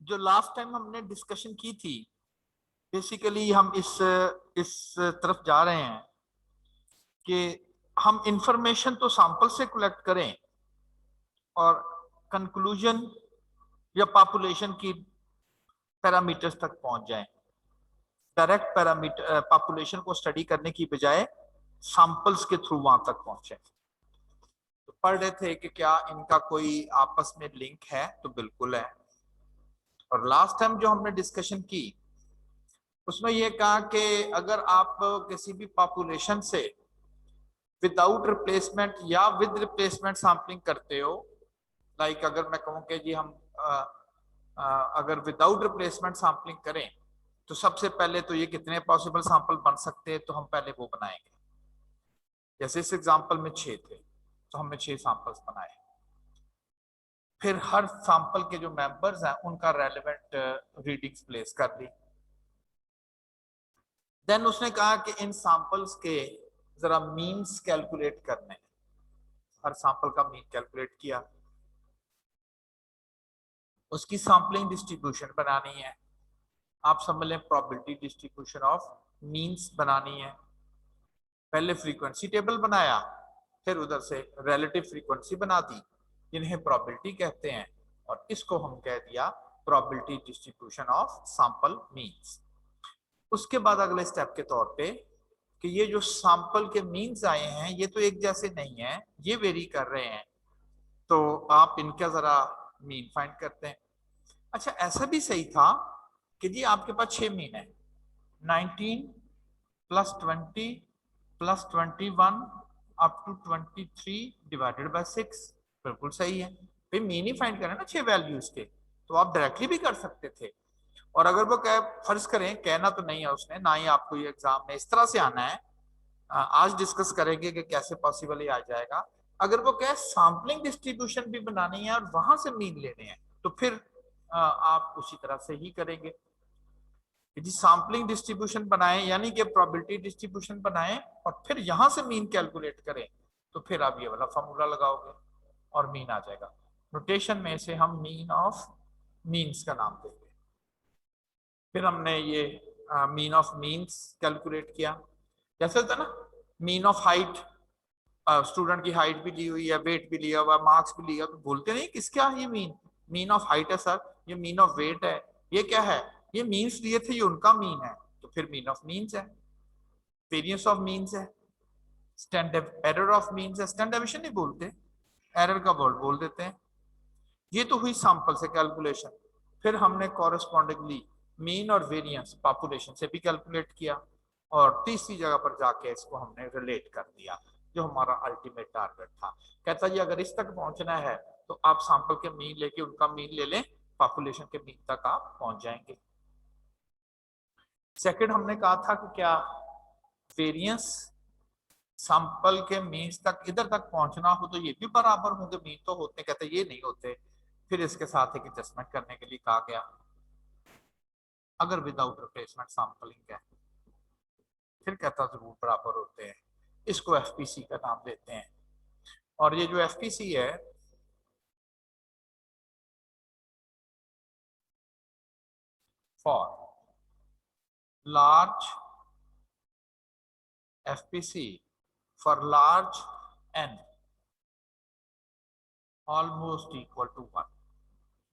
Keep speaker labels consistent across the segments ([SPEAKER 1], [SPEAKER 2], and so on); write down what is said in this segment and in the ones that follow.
[SPEAKER 1] जो last time हमने discussion की थी, बेसिकली हम इस तरफ जा रहे हैं कि हम इंफॉर्मेशन तो सैंपल से कलेक्ट करें और कंक्लूजन या पॉपुलेशन की पैरामीटर्स तक पहुंच जाएं। डायरेक्ट पैरामीटर पॉपुलेशन को स्टडी करने की बजाय सैंपल्स के थ्रू वहां तक पहुंचे। तो पढ़ रहे थे कि क्या इनका कोई आपस में लिंक है, तो बिल्कुल है। और लास्ट टाइम जो हमने डिस्कशन की उसमें यह कहा कि अगर आप किसी भी पॉपुलेशन से विदाउट रिप्लेसमेंट या विद रिप्लेसमेंट सैंपलिंग करते हो, लाइक अगर मैं कहूं कि जी हम अगर विदाउट रिप्लेसमेंट सैंपलिंग करें तो सबसे पहले तो ये कितने पॉसिबल सैंपल बन सकते हैं, तो हम पहले वो बनाएंगे। जैसे इस एग्जांपल में 6 थे तो हमने 6 सैंपल्स बनाए। फिर हर सैंपल के जो मेंबर्स हैं उनका रेलेवेंट रीडिंग्स प्लेस कर दी। देन उसने कहा कि इन सैंपल्स के जरा मीन्स कैलकुलेट करने, हर सैंपल का मीन कैलकुलेट किया, उसकी सैंपलिंग डिस्ट्रीब्यूशन बनानी है। आप समझ लें प्रोबेबिलिटी डिस्ट्रीब्यूशन ऑफ मीन्स बनानी है। पहले फ्रीक्वेंसी टेबल बनाया, फिर उधर से रिलेटिव फ्रीक्वेंसी बना दी, जिन्हें प्रोबेबिलिटी कहते हैं, और इसको हम कह दिया probability distribution of sample means. उसके बाद अगले स्टेप के तौर पे कि ये जो सैंपल के मीन्स आए हैं ये तो एक जैसे नहीं है, ये वेरी कर रहे हैं, तो आप इनका जरा मीन फाइंड करते हैं। अच्छा, ऐसा भी सही था कि जी आपके पास 6 मीन है, 19 plus 20 plus 21 up to 23 divided by 6, बिल्कुल सही है। फिर मीन ही फाइंड करें ना 6 वैल्यूज के, तो आप डायरेक्टली भी कर सकते थे। और अगर वो कह, फर्ज करें, कहना तो नहीं है उसने, ना ही आपको ये एग्जाम में इस तरह से आना है, आज डिस्कस करेंगे कि कैसे पॉसिबल ही आ जाएगा। अगर वो कहे सैम्पलिंग डिस्ट्रीब्यूशन भी बनानी है और वहां से मीन लेने हैं, तो फिर आप उसी तरह से ही करेंगे। यदि सैम्पलिंग डिस्ट्रीब्यूशन बनाएं यानी कि प्रोबेबिलिटी डिस्ट्रीब्यूशन बनाएं और फिर यहां से मीन कैलकुलेट करें, तो फिर आप ये वाला फॉर्मूला लगाओगे और मीन आ जाएगा। नोटेशन में से हम मीन ऑफ मीन्स का नाम देंगे। फिर हमने ये मीन ऑफ मीन्स कैलकुलेट किया। जैसे होता है ना, मीन ऑफ हाइट, स्टूडेंट की हाइट भी ली हुई है, वेट भी लिया हुआ, मार्क्स भी लिया, तो बोलते नहीं किसका ये मीन ऑफ हाइट है सर, ये मीन ऑफ वेट है, ये क्या है, ये मीन्स लिए थे, ये उनका मीन है, तो फिर मीन ऑफ मीन्स है। वेरियंस ऑफ मीन्स है, स्टैंडर्ड एरर ऑफ मीन्स है, स्टैंडर्ड डेविएशन नहीं बोलते, एरर का वर्ड बोल देते हैं। ये तो हुई सैंपल से कैलकुलेशन। फिर हमने कॉरेस्पॉन्डिंगली मीन और वेरिएंस पॉपुलेशन से भी कैलकुलेट किया, और तीसरी जगह पर जाके इसको हमने रिलेट कर दिया, जो हमारा अल्टीमेट टारगेट था। कहता जी अगर इस तक पहुंचना है तो आप सैंपल के मीन लेके उनका मीन ले लें, पॉपुलेशन के मीन तक आप पहुंच जाएंगे। सेकंड हमने कहा था कि क्या वेरिएंस सैंपल के मीन्स तक इधर तक पहुंचना हो तो ये भी बराबर होंगे, मीन तो होते, कहते ये नहीं होते। फिर इसके साथ एक एडजस्टमेंट करने के लिए कहा गया, अगर विदाउट रिप्लेसमेंट सैंपलिंग है फिर कहता जरूर बराबर होते हैं। इसको एफपीसी का नाम देते हैं। और ये जो एफपीसी है, for large FPC for large n almost equal to 1।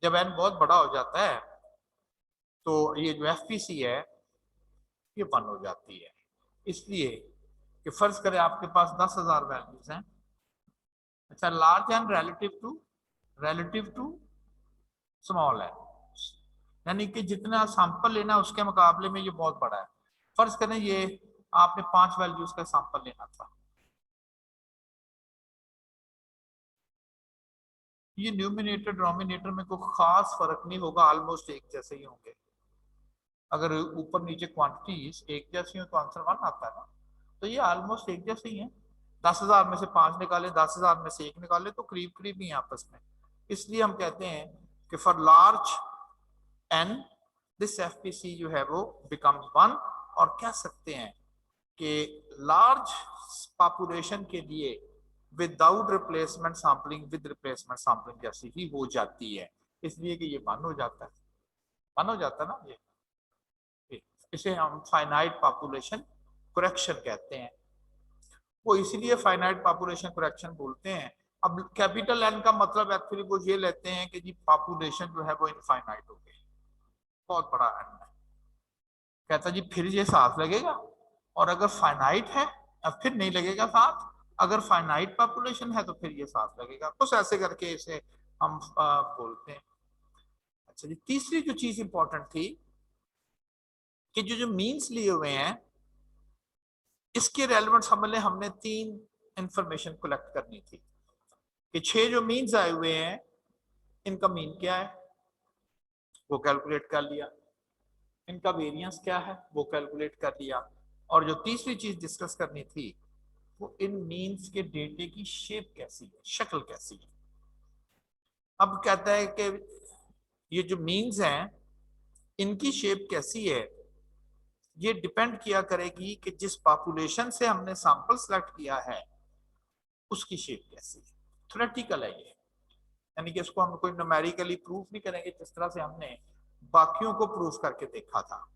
[SPEAKER 1] जब एन बहुत बड़ा हो जाता है तो ये जो एफपीसी है ये 1 हो जाती है। इसलिए कि फर्ज करें आपके पास 10,000 वैल्यूज हैं। अच्छा, large n relative to small है, यानी कि जितना सैंपल लेना है उसके मुकाबले में ये बहुत बड़ा है। फर्ज करें ये आपने 5 वैल्यूज का सैंपल लेना था, ये न्यूमिनेटर डिनोमिनेटर में कोई खास फर्क नहीं होगा, ऑलमोस्ट एक जैसे ही होंगे। अगर ऊपर नीचे क्वांटिटीज एक जैसी हो तो आंसर 1 आता है ना, तो ये ऑलमोस्ट एक जैसे ही है। 10,000 में से 5 निकाले, 10,000 में से 1 निकाले, तो करीब करीब ही आपस में। इसलिए हम कहते हैं कि for large n this FPC जो है वो बिकम्स 1। और कह सकते हैं कि लार्ज पॉपुलेशन के लिए without replacement sampling with replacement sampling जैसी ही हो जाती है, इसलिए कि ये 1 हो जाता है। वन हो जाता ना ये, इसे हम फाइनाइट पॉपुलेशन करेक्शन कहते हैं। वो इसीलिए फाइनाइट पॉपुलेशन करेक्शन बोलते हैं। अब कैपिटल एन का मतलब एक्चुअली वो ये लेते हैं कि जी पॉपुलेशन जो है वो इनफाइनाइट हो गई, बहुत बड़ा एन है। कहता जी फिर ये साथ लगेगा, और अगर फाइनाइट है अब फिर नहीं लगेगा साथ, अगर फाइनाइट पॉपुलेशन है तो फिर ये साथ लगेगा। कुछ ऐसे करके इसे हम बोलते हैं। अच्छा जी, तीसरी जो चीज इंपॉर्टेंट थी कि जो जो मीन्स लिए हुए हैं इसके रेलेवेंट समझ लें, हमने 3 इंफॉर्मेशन कलेक्ट करनी थी कि 6 जो मीन्स आए हुए हैं इनका मीन क्या है वो कैलकुलेट कर लिया, इनका वेरिएंस क्या है वो कैलकुलेट कर लिया, और जो तीसरी चीज डिस्कस करनी थी वो इन मीन्स के डेटे की शेप कैसी है, शक्ल कैसी है। अब कहता है कि ये जो मीन्स हैं इनकी शेप कैसी है, ये डिपेंड किया करेगी कि जिस पॉपुलेशन से हमने सैंपल सेलेक्ट किया है उसकी शेप कैसी है। थ्योरेटिकल है ये, यानी कि इसको हम कोई न्यूमेरिकली प्रूफ नहीं करेंगे जिस तरह से हमने बाकियों को प्रूफ करके देखा था।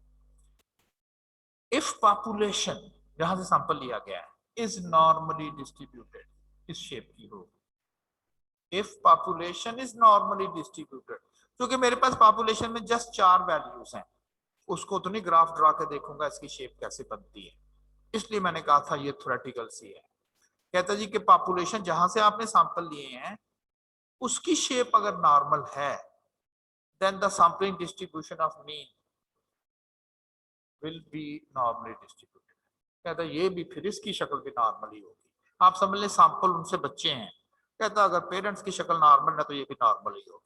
[SPEAKER 1] इफ पॉपुलेशन जहां से सैंपल लिया गया है इज नॉर्मली डिस्ट्रीब्यूटेड, इस शेप की होगी। If population is normally distributed, क्योंकि मेरे पास पॉपुलेशन में जस्ट 4 वैल्यूज हैं, उसको तो नहीं ग्राफ ड्रा के देखूंगा इसकी शेप कैसे बनती है, इसलिए मैंने कहा था ये थ्योरेटिकल सी है। कहता जी कि पॉपुलेशन जहां से आपने सैंपल लिए हैं उसकी शेप अगर नॉर्मल है then the sampling distribution of mean will be normally distributed. कहता ये भी फिर इसकी शक्ल भी नॉर्मल ही होगी। आप समझ लें सैंपल उनसे बच्चे हैं, कहता अगर पेरेंट्स की शक्ल नॉर्मल है तो ये भी नॉर्मल ही होगी।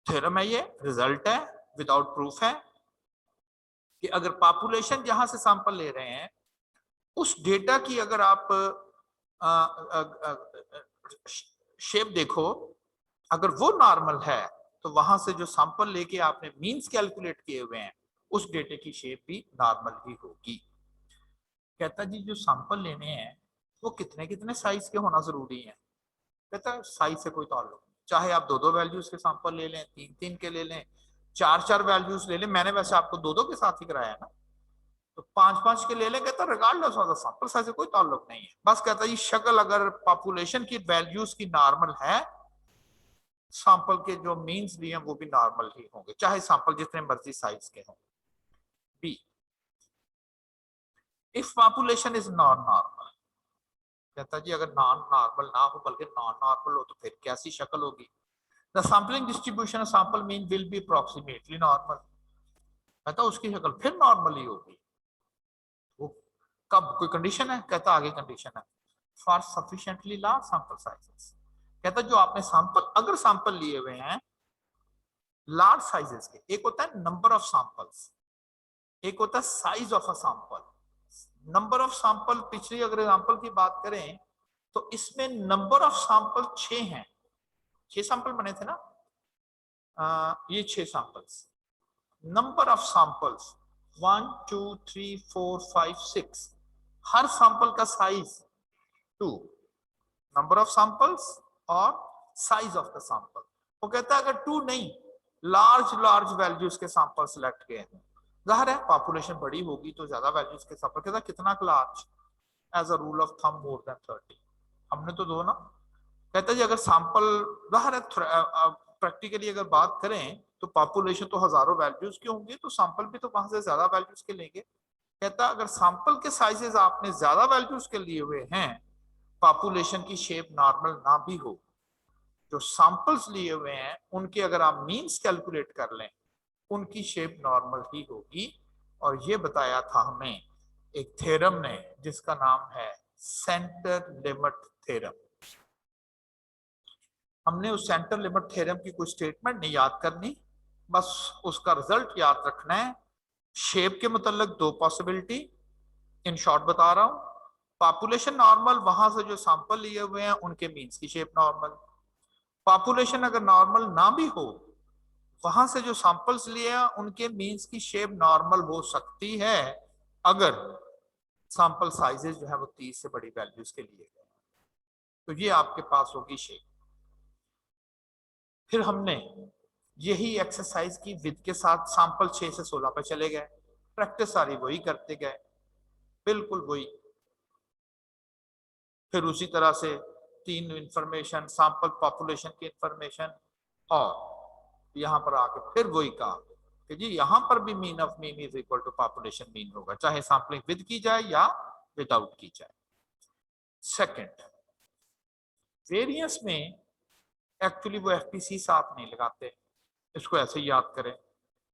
[SPEAKER 1] थ्योरम है ये, रिजल्ट है, विदाउट प्रूफ है कि अगर पॉपुलेशन जहां से सैंपल ले रहे हैं उस डेटा की अगर आप शेप देखो, अगर वो नॉर्मल है तो वहां से जो सैंपल लेके आपने मीन्स कैलकुलेट किए हुए हैं उस डेटे की शेप भी नॉर्मल ही होगी। कहता जी जो सैंपल लेने हैं वो कितने कितने साइज के होना जरूरी है। कहता साइज से कोई ताल्लुक नहीं, चाहे आप 2-2 वैल्यूज के सैंपल ले लें, 3-3 के ले लें, 4-4 वैल्यूज ले लें। मैंने वैसे आपको 2-2 के साथ ही कराया ना, तो 5-5 के ले लें। कहता regardless of the sample size से कोई ताल्लुक नहीं है, बस कहता ये शक्ल अगर पॉपुलेशन की वैल्यूज की नॉर्मल है सैंपल के जो मीन्स लिए हैं वो भी नॉर्मल ही होंगे, चाहे सैंपल जितने मर्जी साइज के हों। B, if population is non normal, कहता जी अगर नॉन नॉर्मल ना हो बल्कि नॉन नॉर्मल हो तो फिर कैसी शक्ल होगी। The sampling distribution of sample mean will B approximately normal, कहता उसकी शक्ल फिर नॉर्मल ही होगी। वो कब, कोई कंडीशन है? कहता आगे कंडीशन है, for sufficiently large sample sizes. कहता जो आपने सैंपल अगर सैंपल लिए हुए हैं लार्ज साइजेस के, एक होता है नंबर ऑफ सैंपल्स, एक होता है size of a sample. Number of sample, पिछली अगर एग्जांपल की बात करें तो इसमें नंबर ऑफ सैंपल 6 हैं, 6 सैंपल बने थे ना, ये 6 samples. Number of samples 1 2 3 4 5 6, her sample का साइज 2, नंबर ऑफ सैंपल्स और साइज ऑफ द सैंपल। वो कहता है अगर 2 नहीं लार्ज वैल्यूज के सैंपल सिलेक्ट किए हैं, जाहिर है पॉपुलेशन बड़ी होगी तो ज्यादा वैल्यूज के सैंपल। कहता कितना large, as a rule of thumb more than 30, हमने तो 2 ना। कहता जी अगर सैंपल, जाहिर है प्रैक्टिकली अगर बात करें तो पॉपुलेशन तो हजारों वैल्यूज के होंगे तो सैंपल भी तो वहां से ज्यादा वैल्यूज के लेंगे। कहता अगर सैंपल के साइजेस आपने ज्यादा वैल्यूज के लिए हुए हैं, पॉपुलेशन की शेप नॉर्मल ना भी हो, जो सैंपल्स लिए हुए हैं उनके अगर आप मीन्स कैलकुलेट कर लें उनकी शेप नॉर्मल ही होगी। और ये बताया था हमें एक थ्योरम ने जिसका नाम है सेंटर लिमिट थ्योरम। हमने उस सेंटर लिमिट थ्योरम की कोई स्टेटमेंट नहीं याद करनी, बस उसका रिजल्ट याद रखना है। शेप के मतलब 2 पॉसिबिलिटी, इन शॉर्ट बता रहा हूं, पॉपुलेशन नॉर्मल, वहां से जो सैंपल लिए हुए हैं उनके मीन्स की शेप नॉर्मल। पॉपुलेशन अगर नॉर्मल ना भी हो, वहां से जो सैंपल्स लिए हैं उनके मीन्स की शेप नॉर्मल हो सकती है अगर सैंपल साइजेस जो है वो 30 से बड़ी वैल्यूज के लिए गए, तो ये आपके पास होगी शेप। फिर हमने यही एक्सरसाइज की विद के साथ सैंपल 6 से 16 पे चले गए, प्रैक्टिस सारी वही करते गए, बिल्कुल वही। फिर उसी तरह से 3 इंफॉर्मेशन, सैंपल पॉपुलेशन की इंफॉर्मेशन, और यहां पर आके फिर वही कहा कि जी यहां पर भी mean of mean is equal to population mean होगा, चाहे सैंपलिंग विद की जाए या विदाउट की जाए। सेकंड, वेरिएंस में एक्चुअली वो एफपीसी साथ नहीं लगाते, इसको ऐसे ही याद करें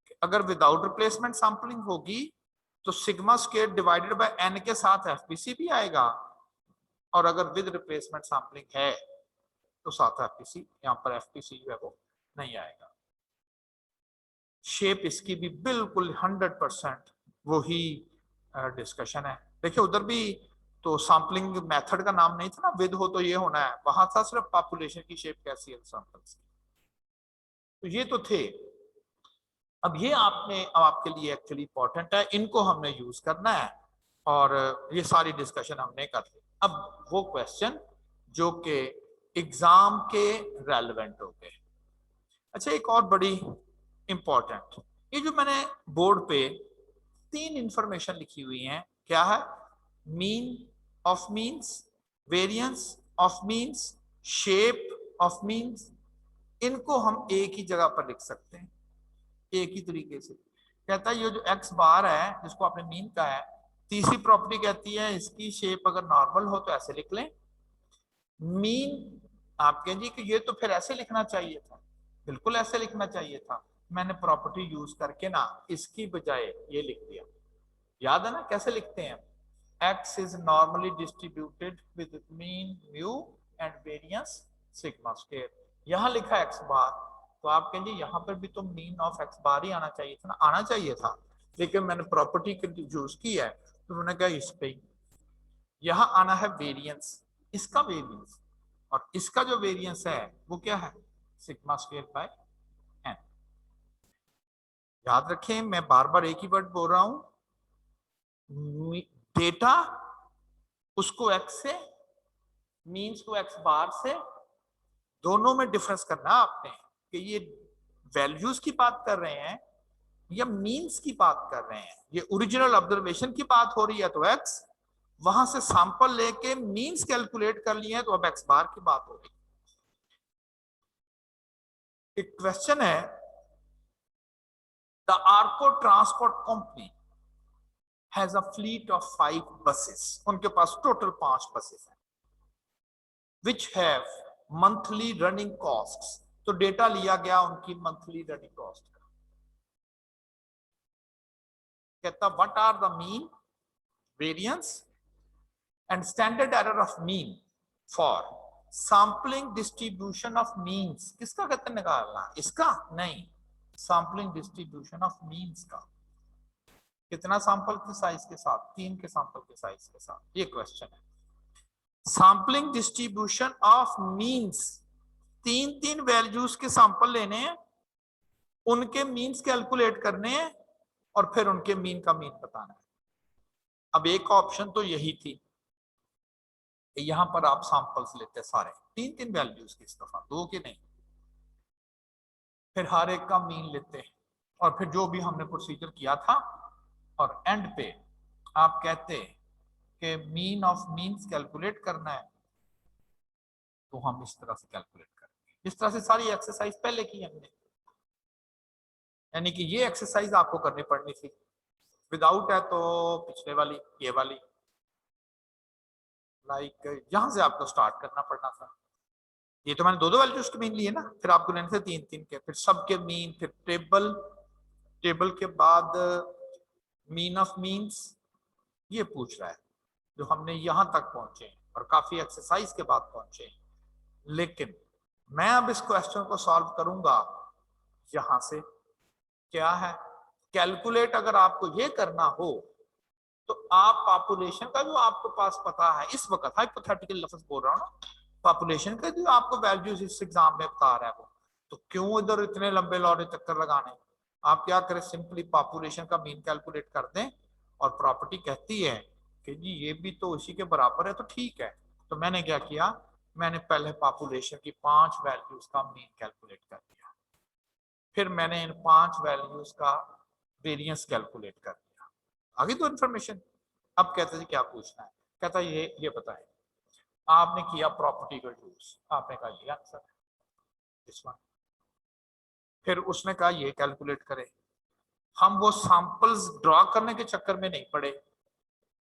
[SPEAKER 1] कि अगर विदाउट रिप्लेसमेंट सैंपलिंग होगी तो sigma square divided by n के साथ एफपीसी भी आएगा, और अगर विद रिप्लेसमेंट सैंपलिंग है तो साथ एफपीसी, यहाँ पर एफपीसी जो है वो नहीं आएगा। शेप इसकी भी बिल्कुल 100% वही डिस्कशन है। देखिए उधर भी तो सैंपलिंग मेथड का नाम नहीं था ना, विद हो तो ये होना है, वहां था सिर्फ पॉपुलेशन की शेप कैसी है सैंपल्स की। तो ये तो थे। अब ये आपके लिए एक्चुअली इंपॉर्टेंट है, इनको हमने यूज करना है, और ये सारी डिस्कशन हमने कर ली। अब वो क्वेश्चन जो कि एग्जाम के रेलेवेंट हो गए। अच्छा, एक और बड़ी इंपॉर्टेंट, ये जो मैंने बोर्ड पे 3 इंफॉर्मेशन लिखी हुई हैं, क्या है? Mean of means, variance of means, shape of means, इनको हम एक ही जगह पर लिख सकते हैं, एक ही तरीके से। कहता है ये जो एक्स बार है जिसको आपने मीन का है, तीसरी प्रॉपर्टी कहती है इसकी शेप अगर नॉर्मल हो तो ऐसे लिख लें। मीन आप कहेंगे कि ये तो फिर ऐसे लिखना चाहिए था, बिल्कुल ऐसे लिखना चाहिए था, मैंने प्रॉपर्टी यूज करके ना इसकी बजाय ये लिख दिया। याद है ना कैसे लिखते हैं? x is normally distributed with mean mu and variance sigma square। यहां लिखा x बार, तो आप कहेंगे यहां पर भी तो मीन ऑफ x बार ही आना चाहिए था ना, आना चाहिए था, लेकिन मैंने प्रॉपर्टी यूज की है तो मैंने कहा इस पे यहां आना है वेरिएंस, इसका वेरिएंस, और इसका जो वेरिएंस है वो क्या है? Sigma square by n. याद रखें मैं बार बार एक ही वर्ड बोल रहा हूं, डेटा उसको एक्स से, मीन्स को एक्स बार से, दोनों में डिफरेंस करना आपने कि ये वैल्यूज की बात कर रहे हैं या मीन्स की बात कर रहे हैं। ये ओरिजिनल ऑब्जर्वेशन की बात हो रही है तो एक्स, वहां से सैंपल लेके मीन्स कैलकुलेट कर लिए हैं तो अब एक्स बार की बात हो रही है। एक क्वेश्चन है, the Arco transport company has a fleet of 5 buses, उनके पास टोटल 5 बसेस हैं, which have monthly running costs। तो डेटा लिया गया उनकी मंथली रनिंग कॉस्ट का। कहता what are the mean, variance and standard error of mean for sampling distribution of means. किसका कहते निकालना? इसका नहीं, सैंपलिंग डिस्ट्रीब्यूशन ऑफ मीन्स का। कितना सैंपल के साइज के साथ? 3 के सैंपल के साइज के साथ, ये क्वेश्चन है। Sampling distribution of means, 3 values के सैंपल लेने हैं, उनके मीन्स कैलकुलेट करने हैं, और फिर उनके मीन का मीन बताना है। अब एक ऑप्शन तो यही थी, यहां पर आप सैंपल्स लेते सारे 3 वैल्यूज की, इस दफा 2 के नहीं, फिर हर एक का मीन लेते हैं, और फिर जो भी हमने प्रोसीजर किया था, और एंड पे आप कहते कि मीन ऑफ मीन्स कैलकुलेट करना है, तो हम इस तरह से कैलकुलेट करेंगे। इस तरह से सारी एक्सरसाइज पहले की हमने, यानी कि ये एक्सरसाइज आपको करनी पड़नी थी। विदाउट है तो पिछले वाली, ये वाली, लाइक यहां से आपको स्टार्ट करना पड़ना था। ये तो मैंने 2 वैल्यूज के मीन लिए ना, फिर आपको लेने थे 3 के, फिर सबके मीन, फिर टेबल के बाद मीन ऑफ मीन्स, ये पूछ रहा है जो हमने यहां तक पहुंचे और काफी एक्सरसाइज के बाद पहुंचे। लेकिन मैं अब इस क्वेश्चन को सॉल्व करूंगा यहां से। क्या है? कैलकुलेट अगर आपको ये करना हो तो आप पॉपुलेशन का जो आपको पास पता है इस वक्त, हाइपोथेटिकल लफ्ज बोल रहा हूं ना, पॉपुलेशन का जो आपको वैल्यूज इस एग्जाम में बता रहा है वो, तो क्यों इधर इतने लंबे लौड़े चक्कर लगाने? आप क्या करें, सिंपली पॉपुलेशन का मीन कैलकुलेट कर दें, और प्रॉपर्टी कहती है कि जी ये भी तो उसी के बराबर है, तो ठीक है। तो मैंने क्या किया, मैंने पहले पॉपुलेशन की 5 वैल्यूज का मीन कैलकुलेट कर दिया। फिर मैंने इन 5 वैल्यूज का वेरिएंस कैलकुलेट कर दिया, आगे तो इन्फॉर्मेशन। अब कहते हैं क्या पूछना है, कहता है ये बताएं, आपने किया प्रॉपर्टी का यूज, आपने कहा ये आंसर है दिस वन। फिर उसने कहा ये कैलकुलेट करें। हम वो सैंपल्स ड्रॉ करने के चक्कर में नहीं पड़े,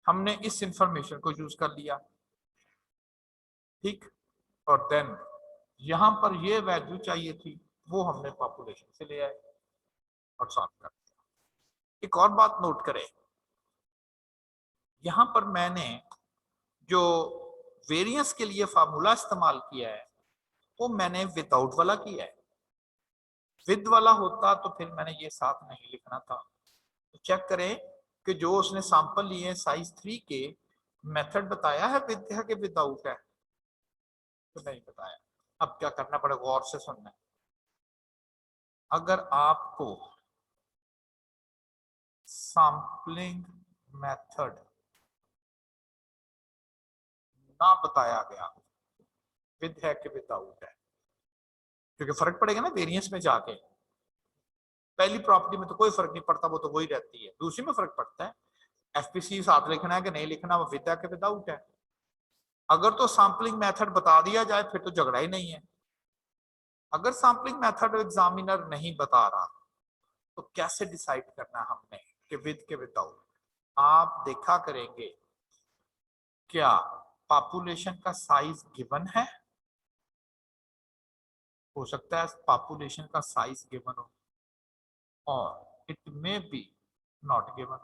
[SPEAKER 1] हमने इस इंफॉर्मेशन को यूज कर लिया, ठीक। और देन यहां पर ये वैल्यू चाहिए थी, वो हमने पॉपुलेशन से ले आए और सॉल्व कर दिया। एक और बात नोट करें, यहां पर मैंने जो वेरिएंस के लिए फार्मूला इस्तेमाल किया है वो मैंने विदाउट वाला किया है। विद वाला होता तो फिर मैंने ये साथ नहीं लिखना था। तो चेक करें कि जो उसने सैंपल लिए साइज 3 के, मेथड बताया है विद है कि विदाउट है, तो नहीं बताया। अब क्या करना पड़ेगा, गौर से सुनना है। अगर आपको सैंपलिंग मेथड ना बताया गया विद है कि विदाउट है, क्योंकि फर्क पड़ेगा ना वेरिएंस में जाके। पहली प्रॉपर्टी में तो कोई फर्क नहीं पड़ता, वो तो वही रहती है, दूसरी में फर्क पड़ता है। एफपीसी साथ लिखना है कि नहीं लिखना, वो विद है कि विदाउट है। अगर तो सैंपलिंग मेथड बता दिया जाए फिर तो झगड़ा ही नहीं है। अगर सैंपलिंग मेथड एग्जामिनर नहीं बता रहा तो कैसे डिसाइड करना हमने कि विद के विदाउट। आप देखा करेंगे क्या पॉपुलेशन का साइज गिवन है, हो सकता है पॉपुलेशन का साइज गिवन हो, और it may be not given.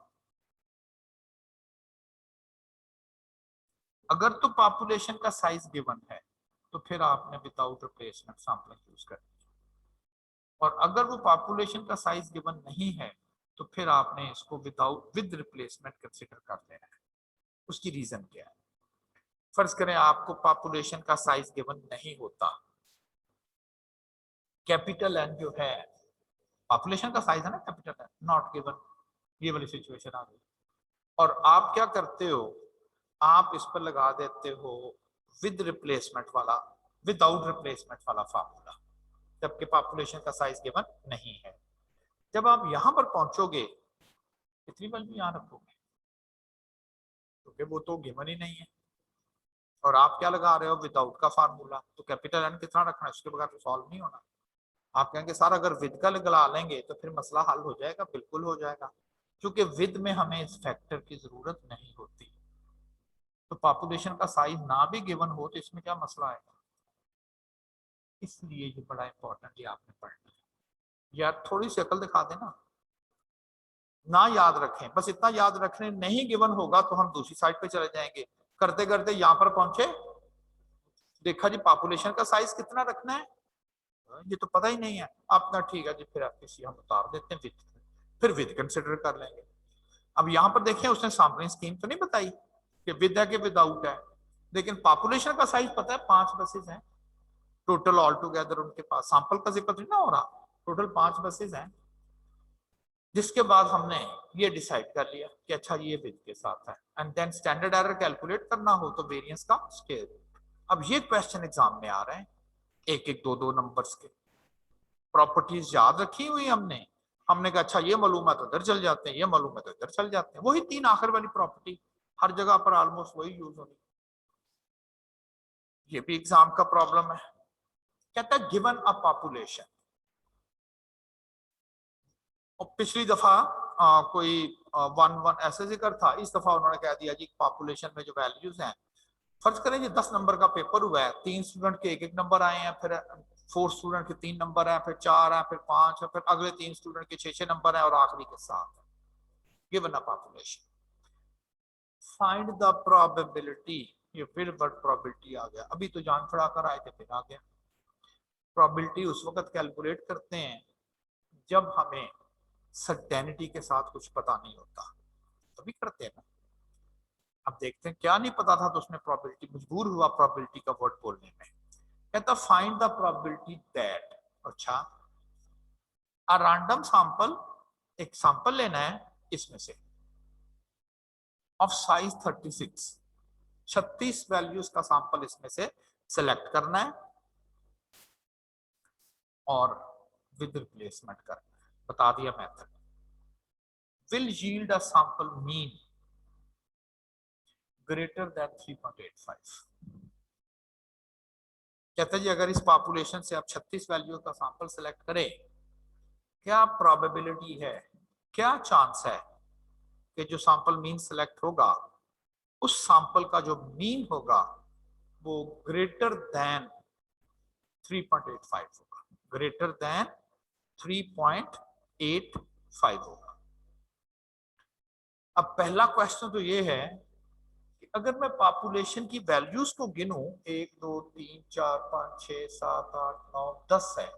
[SPEAKER 1] अगर तो पॉपुलेशन का साइज गिवन है तो फिर आपने विदाउट रिप्लेसमेंट सैंपलिंग यूज करनी है, और अगर वो पॉपुलेशन का साइज गिवन नहीं है तो फिर आपने इसको विद रिप्लेसमेंट कंसीडर कर लेना है। उसकी रीजन क्या है, फर्ज करें आपको पॉपुलेशन का साइज गिवन नहीं होता, कैपिटल एन जो है पॉपुलेशन का साइज है ना, कैपिटल एन नॉट गिवन, ये वाली सिचुएशन आ गई। और आप क्या करते हो, आप इस पर लगा देते हो विद रिप्लेसमेंट वाला, विदाउट रिप्लेसमेंट वाला फार्मूला, जबकि पॉपुलेशन का साइज गिवन नहीं है। जब आप यहां पर पहुंचोगे कितनी वैल्यू यहां रखोगे, क्योंकि वो तो गिवन ही नहीं है। और आप क्या लगा रहे हो, विदाउट का फार्मूला, तो कैपिटल एन कितना रखना है, उसके बगैर तो सॉल्व नहीं होना। आप कहेंगे सर अगर विद का लगा लेंगे तो फिर मसला हल हो जाएगा, बिल्कुल हो जाएगा, क्योंकि विद में हमें इस फैक्टर की जरूरत नहीं होती। तो पॉपुलेशन का साइज ना भी गिवन हो तो इसमें क्या मसला आएगा। इसलिए ये बड़ा इंपॉर्टेंट है, आपने पढ़ना है। यार थोड़ी सी अकल दिखा देना, ना याद रखें, बस इतना याद रखने, नहीं गिवन होगा तो हम दूसरी साइड पे चले जाएंगे, करते करते यहां पर पहुंचे, देखा जी पॉपुलेशन का साइज कितना रखना है, ये तो पता ही नहीं है। अपना ठीक है जी, फिर आप किसी हम उतार देते हैं विद, फिर विद कंसिडर कर लेंगे। अब यहां पर देखें उसने सैंपलिंग स्कीम तो नहीं बताई कि विद है कि विदाउट है, लेकिन पॉपुलेशन का साइज पता है, 5 बसेस हैं टोटल ऑल टुगेदर उनके पास, सैंपल का जिक्र नहीं ना हो रहा, टोटल 5 बसेस हैं। जिसके बाद हमने ये डिसाइड कर लिया कि अच्छा ये विद के साथ है, and then standard error calculate करना हो तो वेरिएंस का स्क्वायर रूट। अब ये क्वेश्चन एग्जाम में आ रहे हैं, एक एक दो दो नंबर्स के, प्रॉपर्टीज याद रखी हुई हमने, हमने कहा अच्छा ये मालूम है तो इधर चल जाते हैं, ये मालूम है तो इधर चल जाते हैं, वही 3 आखिर वाली प्रॉपर्टी हर जगह पर ऑलमोस्ट वही यूज होनी। ये भी एग्जाम का प्रॉब्लम है। कहता है गिवन अ पॉपुलेशन, और पिछली दफा कोई 1 1 ऐसे जिक्र था, इस दफा उन्होंने कह दिया जी पॉपुलेशन में जो वैल्यूज हैं, फर्ज करें जी 10 नंबर का पेपर हुआ है, 3 स्टूडेंट के 1 1 नंबर आए हैं, फिर 4 स्टूडेंट के 3 नंबर हैं, फिर 4 हैं, फिर 5 है, फिर अगले 3 स्टूडेंट के 6 नंबर हैं, और आखिरी के 7 है। Given a population, find the probability, ये फिर वर्ड प्रोबेबिलिटी आ गया, अभी तो जान छुड़ा कर आए थे फिर आ गया। प्रोबेबिलिटी उस वक्त कैलकुलेट करते हैं जब हमें सर्टेनिटी के साथ कुछ पता नहीं होता, तभी करते हैं ना। अब देखते हैं क्या नहीं पता था तो उसने प्रोबेबिलिटी, मजबूर हुआ प्रोबेबिलिटी का वर्ड बोलने में। कहता फाइंड द प्रोबेबिलिटी दैट, अच्छा रैंडम सैंपल, एक सैंपल लेना है इसमें से ऑफ साइज 36, 36 वैल्यूज का सैंपल इसमें से सिलेक्ट करना है, और विद रिप्लेसमेंट करना है, बता दिया method. Will yield a sample mean greater than 3.85। कहते जी अगर इस पॉपुलेशन से आप 36 वैल्यू का सैंपल सेलेक्ट करें, क्या प्रोबेबिलिटी है, क्या चांस है कि जो सैंपल मीन सेलेक्ट होगा उस सैंपल का जो मीन होगा वो ग्रेटर देन 3.85 होगा, ग्रेटर देन 3.85 होगा। अब पहला क्वेश्चन तो ये है कि अगर मैं पॉपुलेशन की वैल्यूज को गिनूं 1 2 3 4 5 6 7 8 9 10 है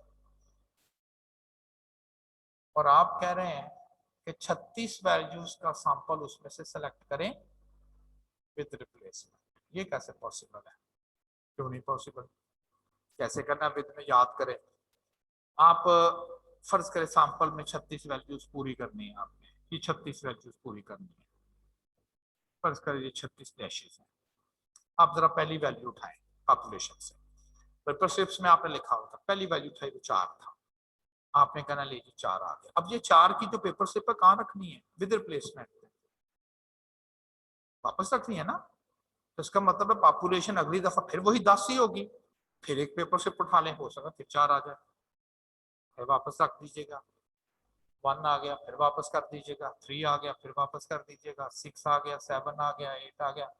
[SPEAKER 1] और आप कह रहे हैं कि 36 वैल्यूज का सैंपल उसमें से सेलेक्ट करें विद रिप्लेसमेंट, ये कैसे पॉसिबल है? क्यों नहीं पॉसिबल? कैसे करना विद में याद करें। आप फर्ज करें सैंपल में 36 वैल्यूज पूरी करनी है आपने, ये 36 वैल्यूज पूरी करनी है, फर्ज करें ये 36 डैशेस हैं। आप जरा पहली वैल्यू उठाएं पॉपुलेशन से, पेपर स्लिप्स में आपने लिखा होता पहली वैल्यू उठाई वो 4 था, आपने कहना लीजिए 4 आ गया। अब ये 4 की जो पेपर स्लिप है कहाँ रखनी है? विद रिप्लेसमेंट वापस रखनी है ना, तो इसका मतलब है पॉपुलेशन अगली दफा फिर वही 10 ही होगी, फिर एक पेपर स्लिप उठा लें, हो सकता फिर 4 आ जाए, फिर वापस रख दीजिएगा। 1 आ गया फिर वापस कर दीजिएगा, 3 आ गया फिर वापस कर दीजिएगा, 6 आ गया, 7 आ गया, 8 आ गया,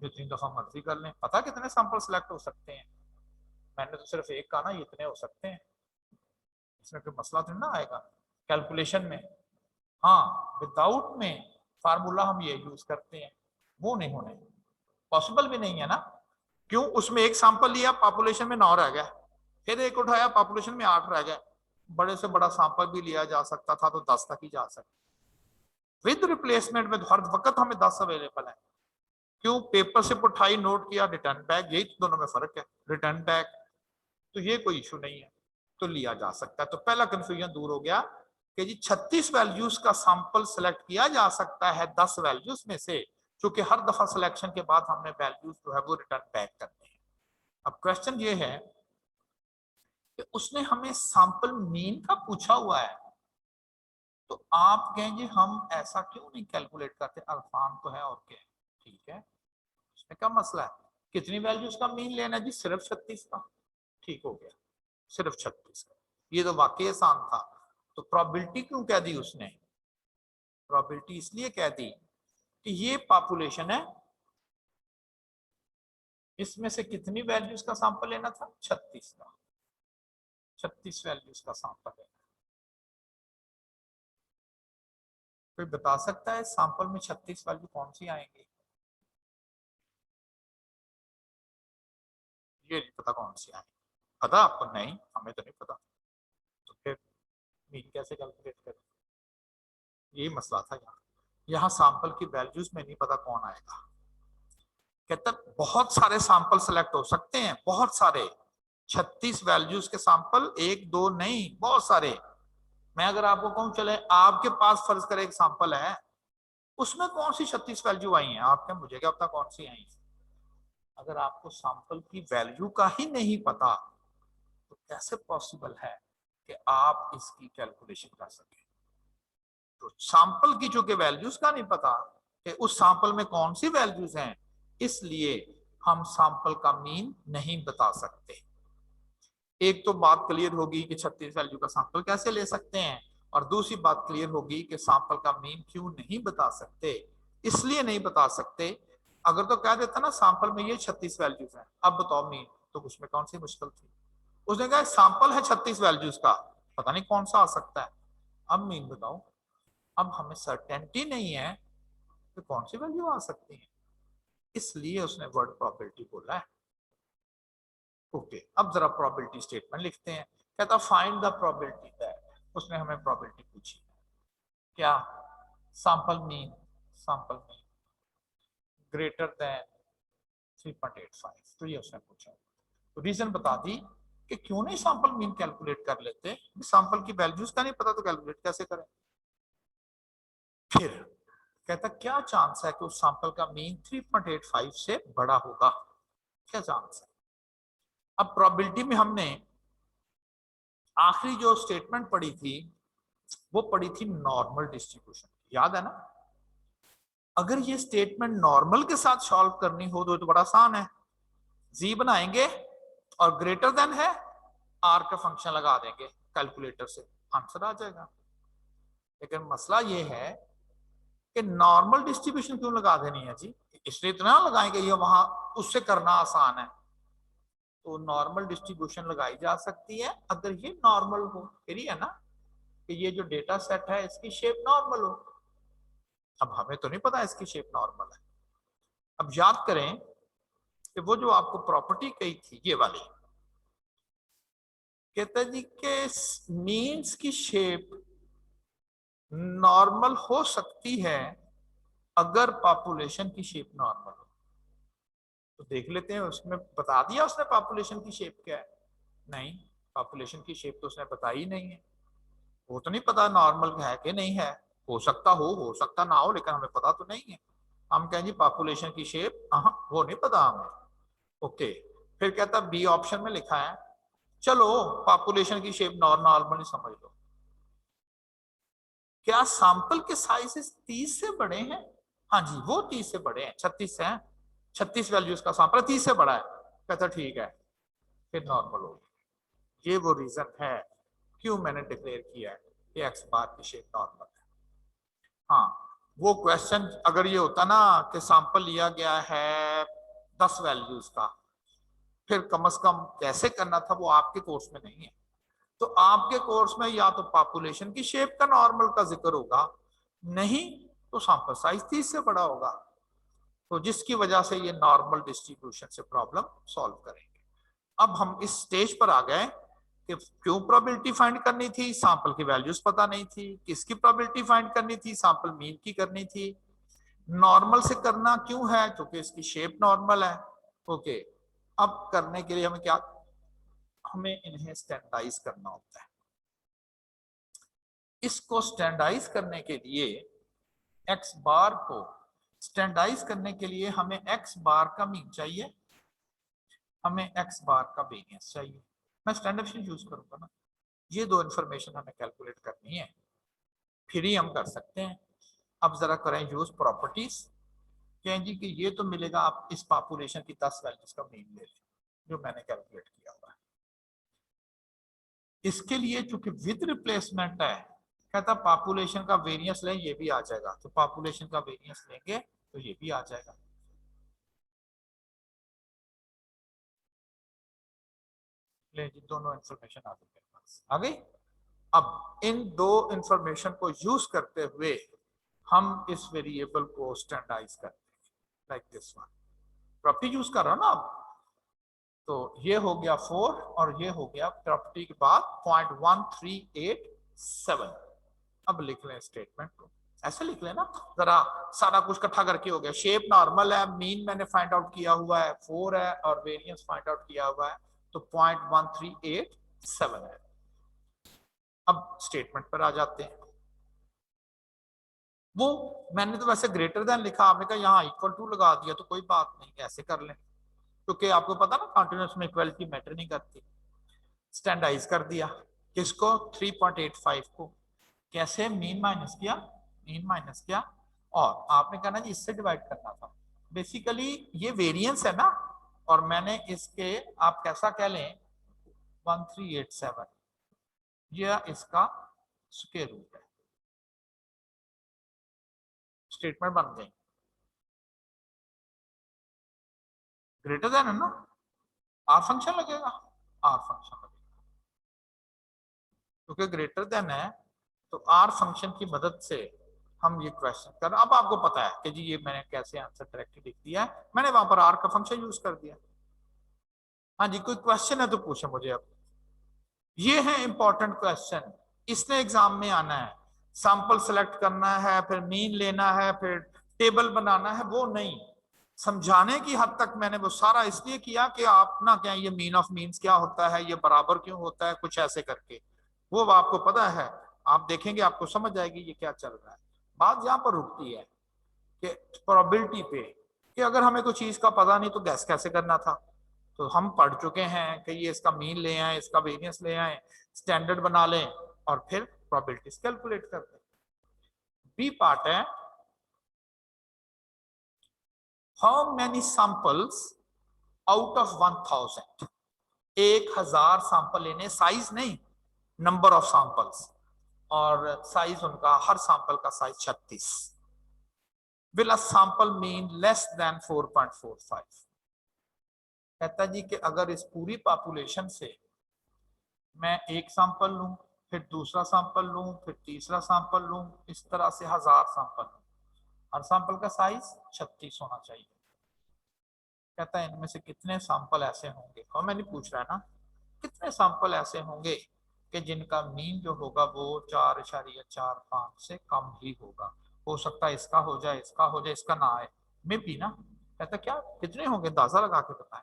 [SPEAKER 1] जो 3 दफा मर्जी कर लें। पता कितने सैंपल सेलेक्ट हो सकते हैं? मैंने तो सिर्फ एक कहा ना, इतने हो सकते हैं, इसमें कोई मसला तो ना आएगा कैलकुलेशन में। हाँ विदाउट में फार्मूला हम ये यूज करते हैं, वो नहीं होने पॉसिबल भी नहीं है ना। क्यों? उसमें एक सैंपल लिया पॉपुलेशन में 9 रह गया, फिर एक उठाया पॉपुलेशन में 8 रह गया, बड़े से बड़ा सैंपल भी लिया जा सकता था तो 10 तक ही जा सकता। विद रिप्लेसमेंट में तो हर वक्त हमें 10 अवेलेबल है। क्यों? पेपर से उठाई, नोट किया, रिटर्न बैक, यही तो दोनों में फर्क है, रिटर्न बैक, तो ये कोई इशू नहीं है, तो लिया जा सकता है। तो पहला कंफ्यूजन दूर हो गया कि जी 36 वैल्यूज का सैंपल सेलेक्ट किया जा सकता है 10 वैल्यूज में से, क्योंकि हर दफा सिलेक्शन के बाद हमने वैल्यूज जो है वो रिटर्न बैक करने हैं। अब क्वेश्चन ये है कि उसने हमें सैंपल मीन का पूछा हुआ है, तो आप कहेंगे हम ऐसा क्यों नहीं कैलकुलेट करते, अल्फान तो है और क्या है, ठीक है, इसमें क्या मसला है? कितनी वैल्यूज का मीन लेना जी? सिर्फ 36 का, ठीक हो गया, सिर्फ 36 का, ये तो वाकई आसान था। तो प्रोबेबिलिटी क्यों कह दी उसने? प्रोबेबिलिटी इसलिए कह दी कि ये पॉपुलेशन है, इसमें से कितनी वैल्यूज का सैंपल लेना था? 36 का, 36 वैल्यूज का सैंपल लेना। कोई बता सकता है सैंपल में 36 वैल्यू कौन सी आएंगी? ये नहीं पता कौन सी आएंगी, पता आपको? नहीं, हमें तो नहीं पता, तो फिर मीन कैसे कैलकुलेट करें? यही मसला था यहाँ सैंपल की वैल्यूज में नहीं पता कौन आएगा। कहता बहुत सारे सैंपल सेलेक्ट हो सकते हैं, बहुत सारे, 36 वैल्यूज के सैंपल, एक दो नहीं, बहुत सारे। मैं अगर आपको कहूं चले आपके पास फर्ज करें एक सैंपल है, उसमें कौन सी 36 वैल्यू आई हैं, आप क्या, मुझे क्या पता कौन सी आई? अगर आपको सैंपल की वैल्यू का ही नहीं पता तो कैसे पॉसिबल है कि आप इसकी कैलकुलेशन कर सकें? तो सैंपल की चूंकि वैल्यूज का नहीं पता कि उस सैंपल में कौन सी वैल्यूज हैं, इसलिए हम सैंपल का मीन नहीं बता सकते। एक तो बात क्लियर होगी कि 36 वैल्यू का सैंपल कैसे ले सकते हैं, और दूसरी बात क्लियर होगी कि सैंपल का मीन क्यों नहीं बता सकते। इसलिए नहीं बता सकते, अगर तो कह देता ना सैंपल में ये 36 वैल्यूज हैं, अब बताओ मीन, तो उसमें कौन सी मुश्किल थी? उसने कहा सैंपल है 36 वैल्यूज का, पता नहीं कौन सा आ सकता है, अब मीन बताओ। अब हमें सर्टेनिटी नहीं है कि कौन सी वैल्यू आ सकती है, इसलिए उसने वर्ड प्रोबेबिलिटी बोला है। ओके, अब जरा प्रोबेबिलिटी स्टेटमेंट लिखते हैं। कहता फाइंड द प्रोबेबिलिटी दैट, उसने हमें प्रोबेबिलिटी पूछी, क्या? सैंपल मीन ग्रेटर देन 3.85, तो ये उसने पूछा। तो रीजन बता दी कि क्यों नहीं सैंपल मीन कैलकुलेट कर लेते, सैंपल की वैल्यूज का नहीं पता तो कैलकुलेट कैसे करें? फिर कहता क्या चांस है कि उस सैंपल का मीन 3.85 से बड़ा होगा, क्या चांस है? अब प्रोबेबिलिटी में हमने आखिरी जो स्टेटमेंट पड़ी थी वो पड़ी थी नॉर्मल डिस्ट्रीब्यूशन, याद है ना? अगर ये स्टेटमेंट नॉर्मल के साथ सॉल्व करनी हो तो बड़ा आसान है, जी बनाएंगे और ग्रेटर देन है आर का फंक्शन लगा देंगे कैलकुलेटर से, आंसर आ जाएगा। लेकिन मसला ये है कि नॉर्मल डिस्ट्रीब्यूशन क्यों लगा देनी है जी, इसलिए इतना लगाएंगे ये वहां उससे करना आसान है। तो नॉर्मल डिस्ट्रीब्यूशन लगाई जा सकती है अगर ये नॉर्मल हो, फिर ही है ना कि ये जो डेटा सेट है इसकी शेप नॉर्मल हो। अब हमें तो नहीं पता इसकी शेप नॉर्मल है। अब याद करें कि वो जो आपको प्रॉपर्टी कही थी ये वाली, कहता जी के मीन्स की शेप नॉर्मल हो सकती है अगर पॉपुलेशन की शेप नॉर्मल हो। तो देख लेते हैं, उसमें बता दिया उसने पॉपुलेशन की शेप क्या है? नहीं, पॉपुलेशन की शेप तो उसने बताई नहीं है। वो तो नहीं पता नॉर्मल है कि नहीं है, हो सकता हो सकता ना हो, लेकिन हमें पता तो नहीं है। हम कहें जी पॉपुलेशन की शेप, वो नहीं पता हमें। ओके, फिर कहता बी ऑप्शन में लिखा है चलो पॉपुलेशन की शेप नॉर्मल समझ लो। क्या सैंपल के साइजेस 30 से बड़े हैं? हाँ जी, वो 30 से बड़े हैं, 36 हैं, 36 वैल्यूज का सैंपल 30 से बड़ा है। कहता ठीक है, फिर नॉर्मल होगी। ये वो रीजन है क्यों मैंने डिक्लेयर किया है कि एक्स बार की शेप नॉर्मल है। हाँ, वो क्वेश्चन अगर ये होता ना कि सैंपल लिया गया है 10 वैल्यूज का, फिर कम से कम कैसे करना था वो आपके कोर्स में नहीं है। तो आपके कोर्स में या तो पॉपुलेशन की शेप का नॉर्मल का जिक्र होगा, नहीं तो सैंपल साइज 30 से बड़ा होगा। तो जिसकी वजह से ये नॉर्मल डिस्ट्रीब्यूशन से प्रॉब्लम सॉल्व करेंगे। अब हम इस स्टेज पर आ गए कि क्यों प्रोबेबिलिटी फाइंड करनी थी, सैंपल की वैल्यूज पता नहीं थी, किसकी प्रोबेबिलिटी फाइंड करनी थी, सैंपल मीन की करनी थी, नॉर्मल से करना क्यों है क्योंकि इसकी शेप नॉर्मल है। ओके, अब करने के लिए हमें क्या, हमें इन्हें स्टैंडर्डाइज करना होता है। इसको स्टैंडर्डाइज करने के लिए एक्स बार को स्टैंडर्डाइज करने के लिए हमें एक्स बार का मीन चाहिए, हमें एक्स बार का वेरिएंस चाहिए। मैं स्टैंडर्डाइजेशन यूज करूंगा ना, ये दो इंफॉर्मेशन हमें कैलकुलेट करनी है, फिर ही हम कर सकते हैं। अब जरा करें यूज प्रॉपर्टीज। कहें जी कि ये तो मिलेगा, आप इस पॉपुलेशन की 10 वैल्यूज का मीन ले लें जो मैंने कैलकुलेट किया हुआ है। इसके लिए चूंकि विद रिप्लेसमेंट है, कहता पॉपुलेशन का वेरिएंस लें, ये भी आ जाएगा। तो पॉपुलेशन का वेरिएंस लेंगे तो ये भी आ जाएगा। ले जी, दोनों इंफॉर्मेशन आ गई मेरे पास, आ गई। अब इन दो इंफॉर्मेशन को यूज करते हुए हम इस वेरिएबल को स्टैंडर्डाइज करते हैं like this one. Property use कर रहा हूं ना अब, तो ये हो गया 4 और ये हो गया प्रॉपर्टी के बाद 0.1387। अब लिख लें स्टेटमेंट को, ऐसे लिख लेना, जरा सारा कुछ इकट्ठा करके हो गया। शेप नॉर्मल है, मीन मैंने फाइंड आउट किया हुआ है 4 है, और वेरिएंस फाइंड आउट किया हुआ है तो 0.1387 है। अब स्टेटमेंट पर आ जाते हैं। वो मैंने तो वैसे ग्रेटर देन लिखा, आपने कहा यहाँ इक्वल टू लगा दिया तो कोई बात नहीं, ऐसे कर लें, क्योंकि आपको पता ना कॉन्टिन्यूस में इक्वलिटी मैटर नहीं करती। स्टैंडर्डाइज कर दिया किसको, 3.85 को। कैसे, मीन माइनस किया, मीन माइनस किया, और आपने कहा ना जी इससे डिवाइड करना था। बेसिकली ये वेरिएंस है ना, और मैंने इसके, आप कैसा कह लें, 1387 ये इसका स्क्वायर रूट है। स्टेटमेंट बन गई, ग्रेटर देन है ना, आर फंक्शन लगेगा, आर फंक्शन लगेगा, क्योंकि ग्रेटर देन है तो आर फंक्शन की मदद से हम ये क्वेश्चन कर। अब आपको पता है कि जी ये मैंने कैसे आंसर डायरेक्टली लिख दिया है, मैंने वहां पर आर का फंक्शन यूज कर दिया। हाँ जी, कोई क्वेश्चन है तो पूछे मुझे। अब ये है इंपॉर्टेंट क्वेश्चन, इसने एग्जाम में आना है। सैंपल सेलेक्ट करना है, फिर मीन लेना है, फिर टेबल बनाना है, वो नहीं। समझाने की हद तक मैंने वो सारा इसलिए किया कि आप ना क्या, ये मीन ऑफ मीन्स क्या होता है, ये बराबर क्यों होता है, कुछ ऐसे करके वो आपको पता है। आप देखेंगे आपको समझ आएगी ये क्या चल रहा है। बात यहाँ पर रुकती है कि प्रोबेबिलिटी पे, कि अगर हमें कोई चीज का पता नहीं तो गैस कैसे करना था। तो हम पढ़ चुके हैं कि ये इसका मीन ले आए, इसका वेरियंस ले आए, स्टैंडर्ड बना लें और फिर प्रोबेबिलिटीज कैलकुलेट करते हैं। बी पार्ट है how many samples out of 1000, 1000 sample लेने, साइज नहीं, नंबर ऑफ सैंपल्स, और साइज उनका हर सैंपल का size 36। Will a sample mean less than 4.45। कहता जी कि अगर इस पूरी पॉपुलेशन से मैं एक सैंपल लूं, फिर दूसरा सैंपल लूं, फिर तीसरा सैंपल लूं, इस तरह से 1000 सैंपल लूं, हर सैंपल का साइज 36 होना चाहिए। कहता है इनमें से कितने सैंपल ऐसे होंगे, और मैंने पूछ रहा है ना, कितने सैंपल ऐसे होंगे कि जिनका मीन जो होगा वो 4.45 से कम ही होगा। हो सकता है इसका हो जाए, इसका हो जाए, इसका ना आए, मे भी ना। कहता क्या कितने होंगे, अंदाजा लगा के बताएं,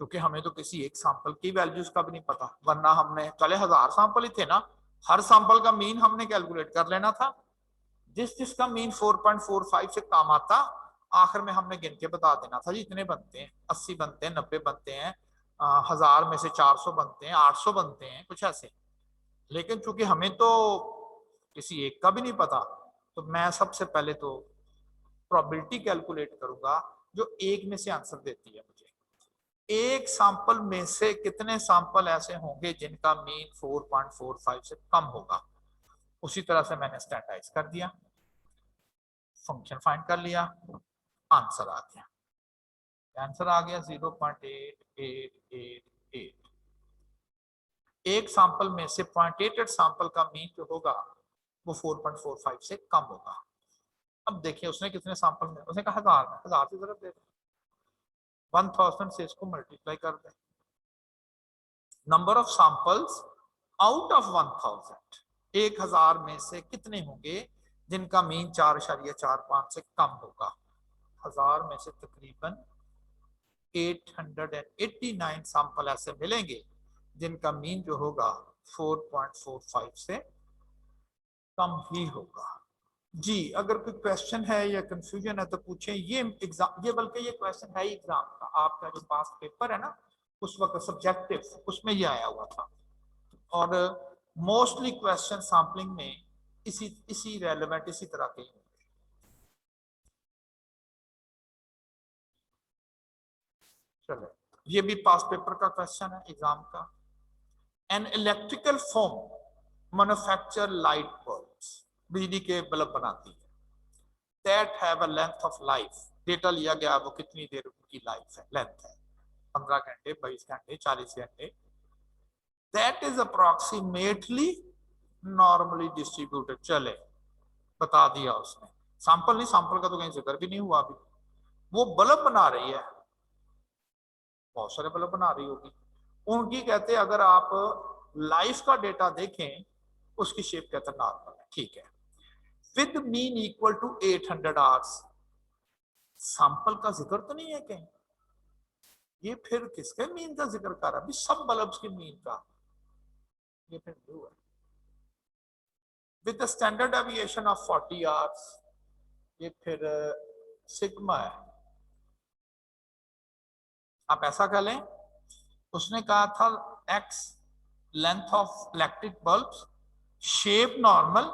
[SPEAKER 1] क्योंकि हमें तो किसी एक सैंपल की वैल्यूज का भी नहीं पता, वरना हमने चले 1000 सैंपल ही थे ना, हर सैंपल का मीन हमने कैलकुलेट कर लेना था। जिसका मीन 4.45 से कम आता, आखिर में हमने गिन के बता देना था जी इतने बनते हैं, 80 बनते हैं, 90 बनते हैं, 1000 में से 400 बनते हैं, 800 बनते हैं, कुछ ऐसे। लेकिन चूंकि हमें तो किसी एक का भी नहीं पता, तो मैं सबसे पहले तो प्रोबेबिलिटी कैलकुलेट करूंगा जो एक में से आंसर देती है मुझे। एक सैंपल में से कितने सैंपल ऐसे होंगे जिनका मीन 4.45 से कम होगा, उसी तरह से मैंने स्टैंडर्डाइज कर दिया, फंक्शन फाइंड कर लिया, आंसर आ गया। आंसर आ गया 0.8888। एक सैंपल में से 0.88 सैंपल का मीन जो होगा वो 4.45 से कम होगा। अब देखिए उसने कितने सैंपल में, उसने कहा 1000 में, 1000 की जरूरत दे 1000 से इसको मल्टीप्लाई कर दे। Number of samples out of 1000, 1000 में से कितने होंगे जिनका मीन 4.45 से कम होगा। 1000 में से तकरीबन 889 सैंपल ऐसे मिलेंगे जिनका मीन जो होगा 4.45 से कम ही होगा। जी अगर कोई क्वेश्चन है या कंफ्यूजन है तो पूछें। ये एग्जाम, ये बल्कि ये क्वेश्चन है ही एग्जाम का, आपका जो पास पेपर है ना उस वक्त सब्जेक्टिव, उसमें ये आया हुआ था। और मोस्टली क्वेश्चन सैम्पलिंग में इसी रेलेवेंट इसी तरह के होंगे। चलो ये भी पास पेपर का क्वेश्चन है एग्जाम का। An electrical foam manufacture light bulbs, बिजली के बल्ब बनाती है, that have a length of life, data लिया गया वो कितनी देर उनकी लाइफ है, लेंथ है 15 घंटे, 22 घंटे, 40 घंटे, that is approximately normally distributed. चले बता दिया उसने, सैंपल नहीं, सैंपल का तो कहीं जिक्र भी नहीं हुआ अभी। वो बल्ब बना रही है, बहुत सारे बल्ब बना रही होगी, उनकी कहते हैं अगर आप लाइफ का डेटा देखें उसकी शेप कहते हैं नॉर्मल है, ठीक है, with mean equal to 800 hours. Sample का जिक्र तो नहीं है कहीं, ये फिर किसके मीन का जिक्र कर रहा है, सब बल्ब्स के मीन का, ये फिर ब्लू है। With standard deviation of 40 hours, ये फिर सिग्मा है। आप ऐसा कर लें, उसने कहा था x length of electric bulb, shape normal,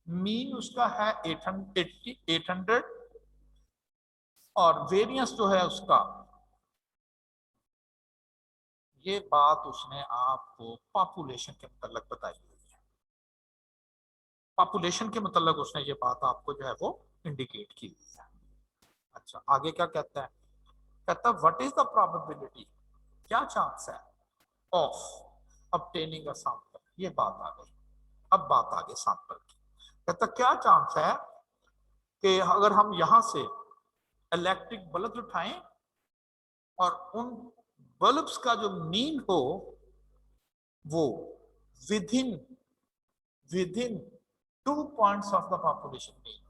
[SPEAKER 1] mean उसका है 800 और वेरिएंस जो है उसका, ये बात उसने आपको पॉपुलेशन के मतलब बताई हुई है। पॉपुलेशन के मतलब उसने ये बात आपको जो है वो इंडिकेट की हुई है। अच्छा आगे क्या कहता है, कहता व्हाट इज द प्रोबेबिलिटी, क्या चांस है ऑफ ऑब्टेनिंग अ सैंपल, ये बात आ गई। अब बात आ गई सैंपल की, कहता क्या चांस है कि अगर हम यहां से इलेक्ट्रिक बल्ब उठाएं और उन बल्ब्स का जो मीन हो वो within within 2 points of the population mean,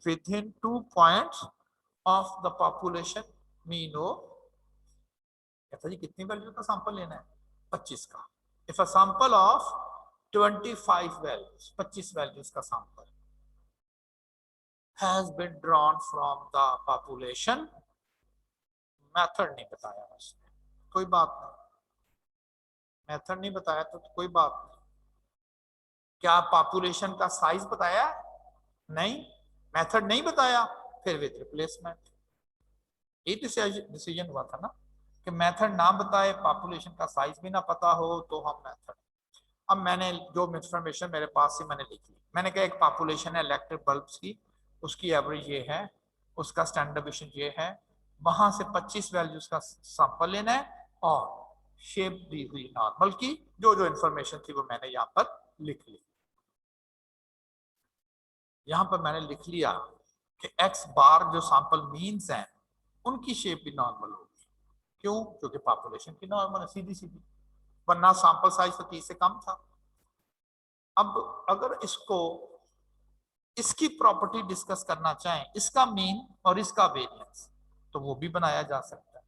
[SPEAKER 1] within 2 points of the population mean हो। कहता जी कितनी वैल्यू का सैंपल लेना है, 25 का। If a sample of 25 values, 25 values का sample has been drawn from the population method नहीं बताया उसने, कोई बात नहीं, मेथड नहीं बताया तो कोई बात नहीं। क्या पॉपुलेशन का साइज बताया? नहीं। मेथड नहीं बताया, फिर विथ रिप्लेसमेंट। ये डिसीजन हुआ था ना कि मेथड ना बताए, पॉपुलेशन का साइज भी ना पता हो तो हम मेथड। अब मैंने जो इंफॉर्मेशन मेरे पास से मैंने लिखी, मैंने कहा एक पॉपुलेशन है इलेक्ट्रिक बल्ब्स की, उसकी एवरेज ये है, उसका स्टैंडर्ड डिवीएशन ये है, वहां से 25 वैल्यूज का सैंपल लेना है और शेप दी हुई नॉर्मल की, जो जो इंफॉर्मेशन थी वो मैंने यहाँ पर लिख ली। यहां पर मैंने लिख लिया कि एक्स बार जो सैंपल मीन्स हैं उनकी शेप भी नॉर्मल होगी। क्यों? क्योंकि पॉपुलेशन की नॉर्मल है, सीधी सीधी, वरना सैंपल साइज तो 30 से कम था। अब अगर इसको इसकी प्रॉपर्टी डिस्कस करना चाहें, इसका मीन और इसका वेरिएंस, तो वो भी बनाया जा सकता है,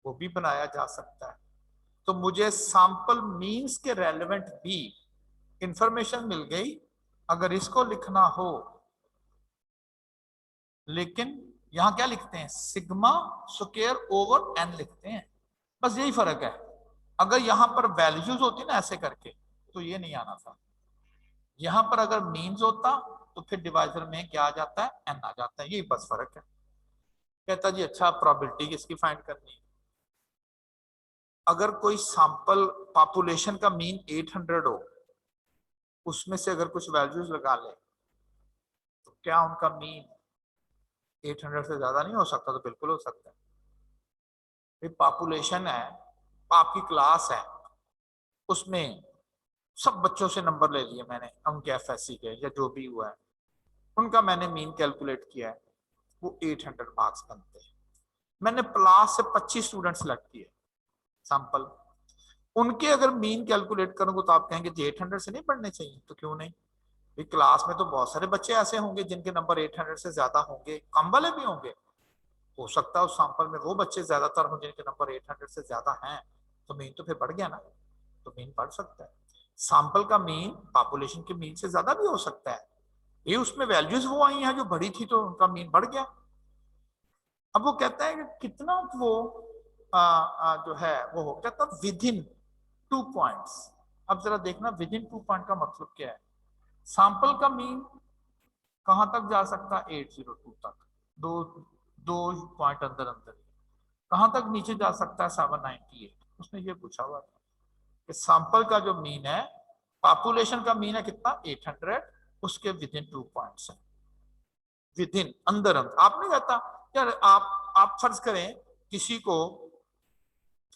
[SPEAKER 1] वो भी बनाया जा सकता है। तो मुझे सैंपल मीन्स के रेलेवेंट भी इंफॉर्मेशन मिल गई। अगर इसको लिखना हो, लेकिन यहां क्या लिखते हैं, सिग्मा स्क्वायर ओवर एन लिखते हैं, बस यही फर्क है। अगर यहां पर वैल्यूज होती ना ऐसे करके तो ये नहीं आना था। यहां पर अगर मीन्स होता तो फिर डिवाइजर में क्या आ जाता है, एन आ जाता है, यही बस फर्क है। कहता जी अच्छा प्रोबेबिलिटी किसकी फाइंड करनी है? अगर कोई सैंपल पॉपुलेशन का मीन 800 हो, उसमें से अगर कुछ वैल्यूज लगा ले तो क्या उनका मीन 800 से ज्यादा नहीं हो सकता? तो बिल्कुल हो सकता है। पॉपुलेशन है, आपकी क्लास है, उसमें सब बच्चों से नंबर ले लिए मैंने, उनके एफएससी के या जो भी हुआ है, उनका मैंने मीन कैलकुलेट किया है, वो 800 मार्क्स बनते हैं। मैंने क्लास से 25 स्टूडेंट सेलेक्ट किए सैंपल, उनके अगर मीन कैलकुलेट करूंगा तो आप कहेंगे जी 800 से नहीं पढ़ने चाहिए, तो क्यों नहीं? क्लास में तो बहुत सारे बच्चे ऐसे होंगे जिनके नंबर 800 से ज्यादा होंगे, कम वाले भी होंगे, हो सकता है उस सैंपल में वो बच्चे ज्यादातर हों जिनके नंबर 800 से ज्यादा हैं, तो मीन तो फिर बढ़ गया ना, तो मीन बढ़ सकता है। सैंपल का मीन पॉपुलेशन के मीन से ज्यादा भी हो सकता है, ये उसमें वैल्यूज वो आई हैं जो बड़ी थी तो उनका मीन बढ़ गया। अब वो कहता है कि कितना वो जो है वो हो, कहता विद इन 2 पॉइंट्स। अब जरा देखना विद इन 2 पॉइंट का मतलब क्या है। सैंपल का मीन कहां तक जा सकता है? 802 तक, दो दो पॉइंट अंदर अंदर। कहां तक नीचे जा सकता है? 798। उसने ये पूछा हुआ था कि सैंपल का जो मीन है, पॉपुलेशन का मीन है कितना? 800, उसके विद इन 2 पॉइंट्स है, विद इन अंदर अंदर। आप नहीं कहता यार, आप फर्ज करें किसी को,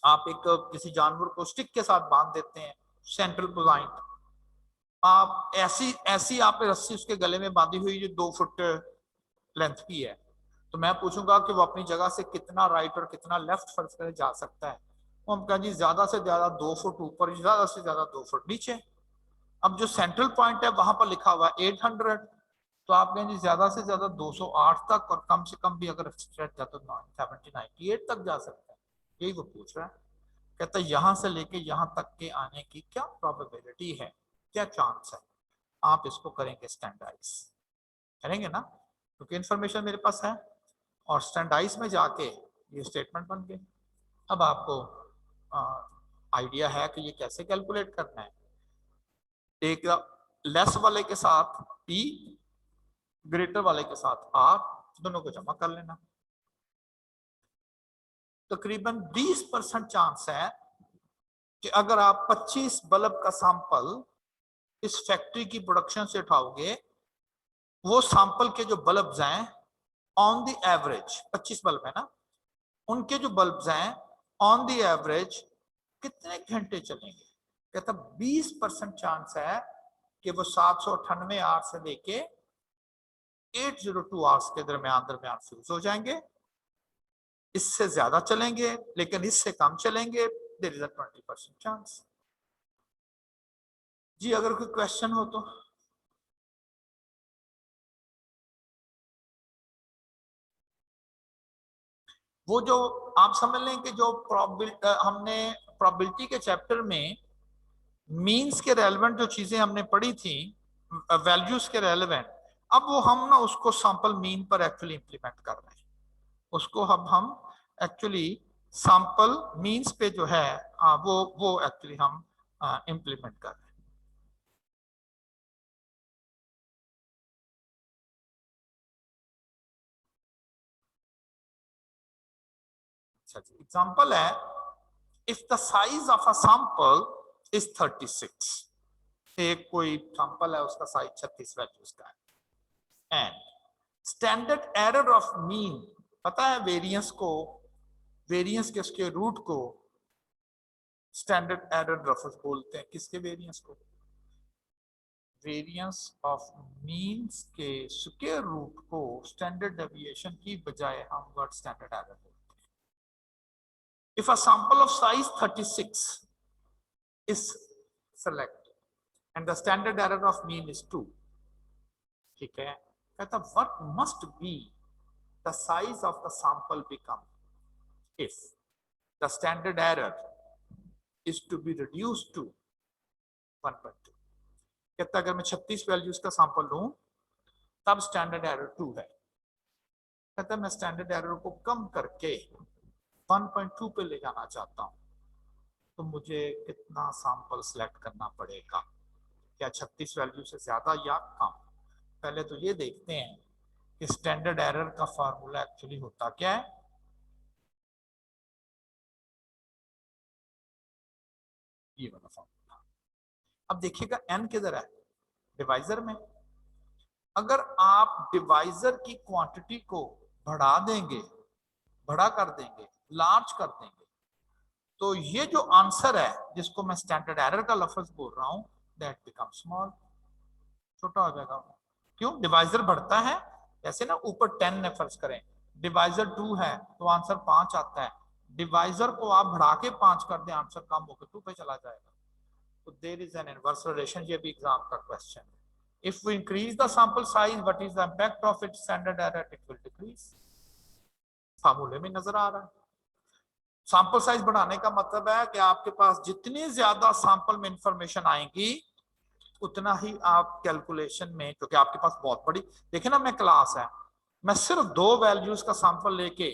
[SPEAKER 1] आप एक किसी जानवर को स्टिक के साथ बांध देते हैं सेंट्रल पॉइंट, आप ऐसी ऐसी आप रस्सी उसके गले में बांधी हुई जो 2 फुट लेंथ की है, तो मैं पूछूंगा कि वो अपनी जगह से कितना राइट और कितना लेफ्ट फर्ज करे जा सकता है? वो हम कहें जी ज्यादा से ज्यादा 2 फुट ऊपर, ज्यादा से ज्यादा 2 फुट नीचे। अब जो सेंट्रल पॉइंट है वहां पर लिखा हुआ है 800, तो आप कहें जी ज्यादा से ज्यादा 208 तक, और कम से कम भी अगर स्ट्रेच जाए तो 798 तक जा सकता है। यही वो पूछ रहा है। कहता है यहां से लेके यहां तक के आने की क्या प्रोबेबिलिटी है, क्या चांस है? आप इसको करेंगे स्टैंडर्डाइज, करेंगे ना, क्योंकि इंफॉर्मेशन मेरे पास है, और स्टैंडर्डाइज में जाके ये स्टेटमेंट बन गए। अब आपको आइडिया है कि ये कैसे कैलकुलेट करना है। एक लेस वाले के साथ पी, ग्रेटर वाले के साथ आर, दोनों को जमा कर लेना। तकरीबन 20% चांस है कि अगर आप 25 बल्ब का सैंपल इस फैक्ट्री की प्रोडक्शन से उठाओगे, वो सैंपल के जो बल्ब्स हैं ऑन द एवरेज 25 बल्ब है ना, उनके जो बल्ब्स हैं ऑन द एवरेज कितने घंटे चलेंगे? कहता 20% चांस है कि वो 798 आवर्स से लेके 802 आवर्स के दरमियान दरमियान फ्यूज हो जाएंगे। इससे ज्यादा चलेंगे लेकिन इससे कम चलेंगे, देयर इज अ 20% चांस। जी अगर कोई क्वेश्चन हो तो। वो जो आप समझ लें कि जो हमने प्रोबेबिलिटी के चैप्टर में मीन्स के रेलेवेंट जो चीजें हमने पढ़ी थी, वैल्यूज के रेलेवेंट, अब वो हम ना उसको सैंपल मीन पर एक्चुअली इंप्लीमेंट कर रहे हैं। उसको अब हम एक्चुअली सैंपल मींस पे जो है वो एक्चुअली हम इम्प्लीमेंट कर रहे हैं। अच्छा जी, एग्जांपल है, if the size of a sample is 36, एक कोई सैंपल है उसका साइज 36 वैल्यूज का है, and standard error of mean, पता है वेरिएंस को, वेरिएंस के उसके रूट को स्टैंडर्ड एरर रफस बोलते हैं। किसके वेरिएंस को? वेरिएंस ऑफ मीन्स के स्क्वायर रूट को स्टैंडर्ड डेविएशन की बजाय हम वर्ड स्टैंडर्ड एरर बोलते हैं। If a sample of size 36 is selected and the standard error of mean is 2, ठीक है, कहता what must be the size of the sample become if the standard error is to be reduced to 1.2। कहता अगर मैं 36 values का sample लूं तब standard error 2 है। कहता मैं स्टैंडर्ड एरर को कम करके 1.2 पे ले जाना चाहता हूं, तो मुझे कितना सैंपल सिलेक्ट करना पड़ेगा? क्या 36 वैल्यू से ज्यादा या कम? पहले तो ये देखते हैं कि स्टैंडर्ड एरर का फार्मूला एक्चुअली होता क्या है। ये वाला फार्मूला, अब देखिएगा n किधर है? डिवाइजर में। अगर आप डिवाइजर की क्वांटिटी को बढ़ा देंगे, बड़ा कर देंगे, लार्ज कर देंगे, तो ये जो आंसर है जिसको मैं स्टैंडर्ड एरर का लफ्ज बोल रहा हूं, दैट बिकम स्मॉल, छोटा हो जाएगा। क्यों? डिवाइजर बढ़ता है, जैसे ना ऊपर 10 है फर्ज करें, डिवाइजर 2 है तो आंसर 5 आता है, डिवाइजर को आप बढ़ा के 5 कर दें, आंसर कम होकर 2 पे चला जाएगा। तो there is an inverse relation, ये भी एग्जाम का क्वेश्चन है। If we increase the sample size, what is the impact of it standard error? It will decrease. फार्मूले में नजर आ रहा है। सैंपल साइज बढ़ाने का मतलब है कि आपके पास जितनी ज्यादा सैंपल में इंफॉर्मेशन आएंगी उतना ही आप कैलकुलेशन में, क्योंकि आपके पास बहुत बड़ी, देखिए ना, मैं क्लास है, मैं सिर्फ 2 वैल्यूज का सैंपल लेके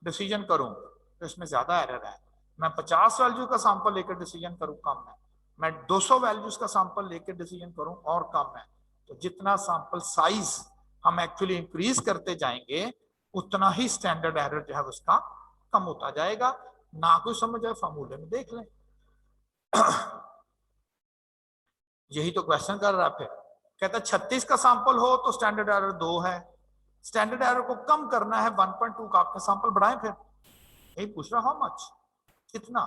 [SPEAKER 1] डिसीजन करूं तो इसमें ज्यादा एरर है। मैं 50 वैल्यू का सैंपल लेकर डिसीजन करूं, कम है। मैं 200 वैल्यूज का सैंपल लेकर डिसीजन करूं, और कम है। तो जितना सैंपल साइज हम एक्चुअली इंक्रीज करते जाएंगे उतना ही स्टैंडर्ड एरर जो है उसका कम होता जाएगा। ना कोई समझ आए फार्मूले में देख लें। यही तो क्वेश्चन कर रहा है। फिर कहता 36 का सैंपल हो तो स्टैंडर्ड एरर 2 है, स्टैंडर्ड एरर को कम करना है 1.2 का, आपका सैंपल बढ़ाएं। फिर यही पूछ रहा, हाउ मच, कितना?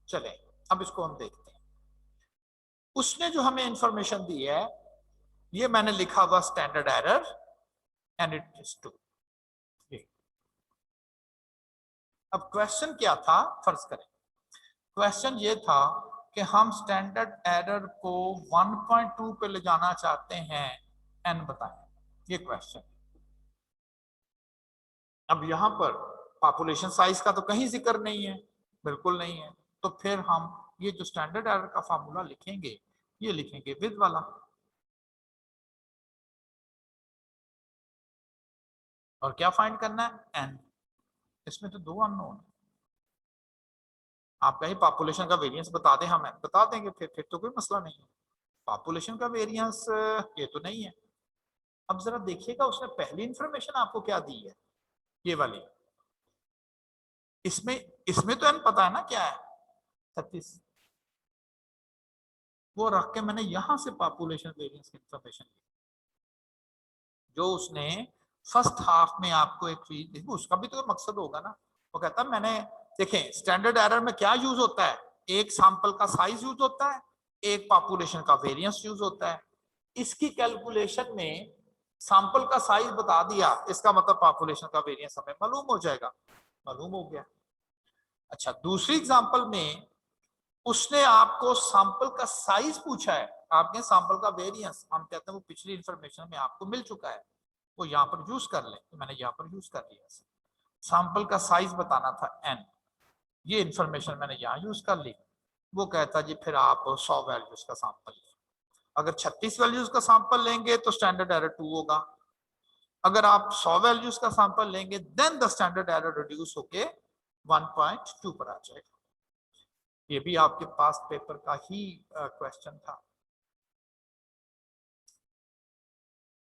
[SPEAKER 1] चले अब इसको हम देखते हैं। उसने जो हमें इंफॉर्मेशन दी है, ये मैंने लिखा हुआ standard error and it is 2। अब क्वेश्चन क्या था, फर्ज करें क्वेश्चन ये था कि हम स्टैंडर्ड एरर को 1.2 पे ले जाना चाहते हैं, n बताएं, ये क्वेश्चन। अब यहां पर पॉपुलेशन साइज का तो कहीं जिक्र नहीं है, बिल्कुल नहीं है, तो फिर हम ये जो स्टैंडर्ड एरर का फार्मूला लिखेंगे, ये लिखेंगे विद वाला। और क्या फाइंड करना है? n। इसमें तो 2 अननोन है। आप कहीं पॉपुलेशन का वेरिएंस बता दें, हम बता देंगे, फिर तो कोई मसला नहीं है। पॉपुलेशन का वेरिएंस ये तो नहीं है। अब जरा देखिएगा उसने पहली इंफॉर्मेशन आपको क्या दी है, ये वाली। इसमें इसमें तो n पता है ना क्या है, 36। वो रख के मैंने यहां से पॉपुलेशन वेरिएंस की इंफॉर्मेशन ली, जो उसने फर्स्ट हाफ में आपको एक चीज देखो, उसका भी तो मकसद होगा ना। वो कहता मैंने, देखें स्टैंडर्ड एरर में क्या यूज होता है, एक सैंपल का साइज यूज होता है, एक पॉपुलेशन का वेरिएंस यूज होता है। इसकी कैलकुलेशन में सैंपल का साइज बता दिया, इसका मतलब पॉपुलेशन का वेरिएंस हमें मालूम हो जाएगा, मालूम हो गया। अच्छा, दूसरी एग्जांपल में उसने आपको सैंपल का साइज पूछा है, आपने सैंपल का वेरिएंस, हम कहते हैं वो पिछली इंफॉर्मेशन में आपको मिल चुका है, वो यहाँ पर यूज कर लें, तो मैंने यहाँ पर यूज कर लिया। सैंपल का साइज बताना था n, ये इंफॉर्मेशन मैंने यहाँ यूज कर ली। वो कहता जी फिर आप 100 वैल्यूज का सैंपल लें, अगर 36 वैल्यूज का सैंपल लेंगे तो स्टैंडर्ड एरर 2 होगा, अगर आप 100 वैल्यूज का सैंपल लेंगे then the standard error reduce होके 1.2 पर आ जाएगा। ये भी आपके पास पेपर का ही क्वेश्चन था।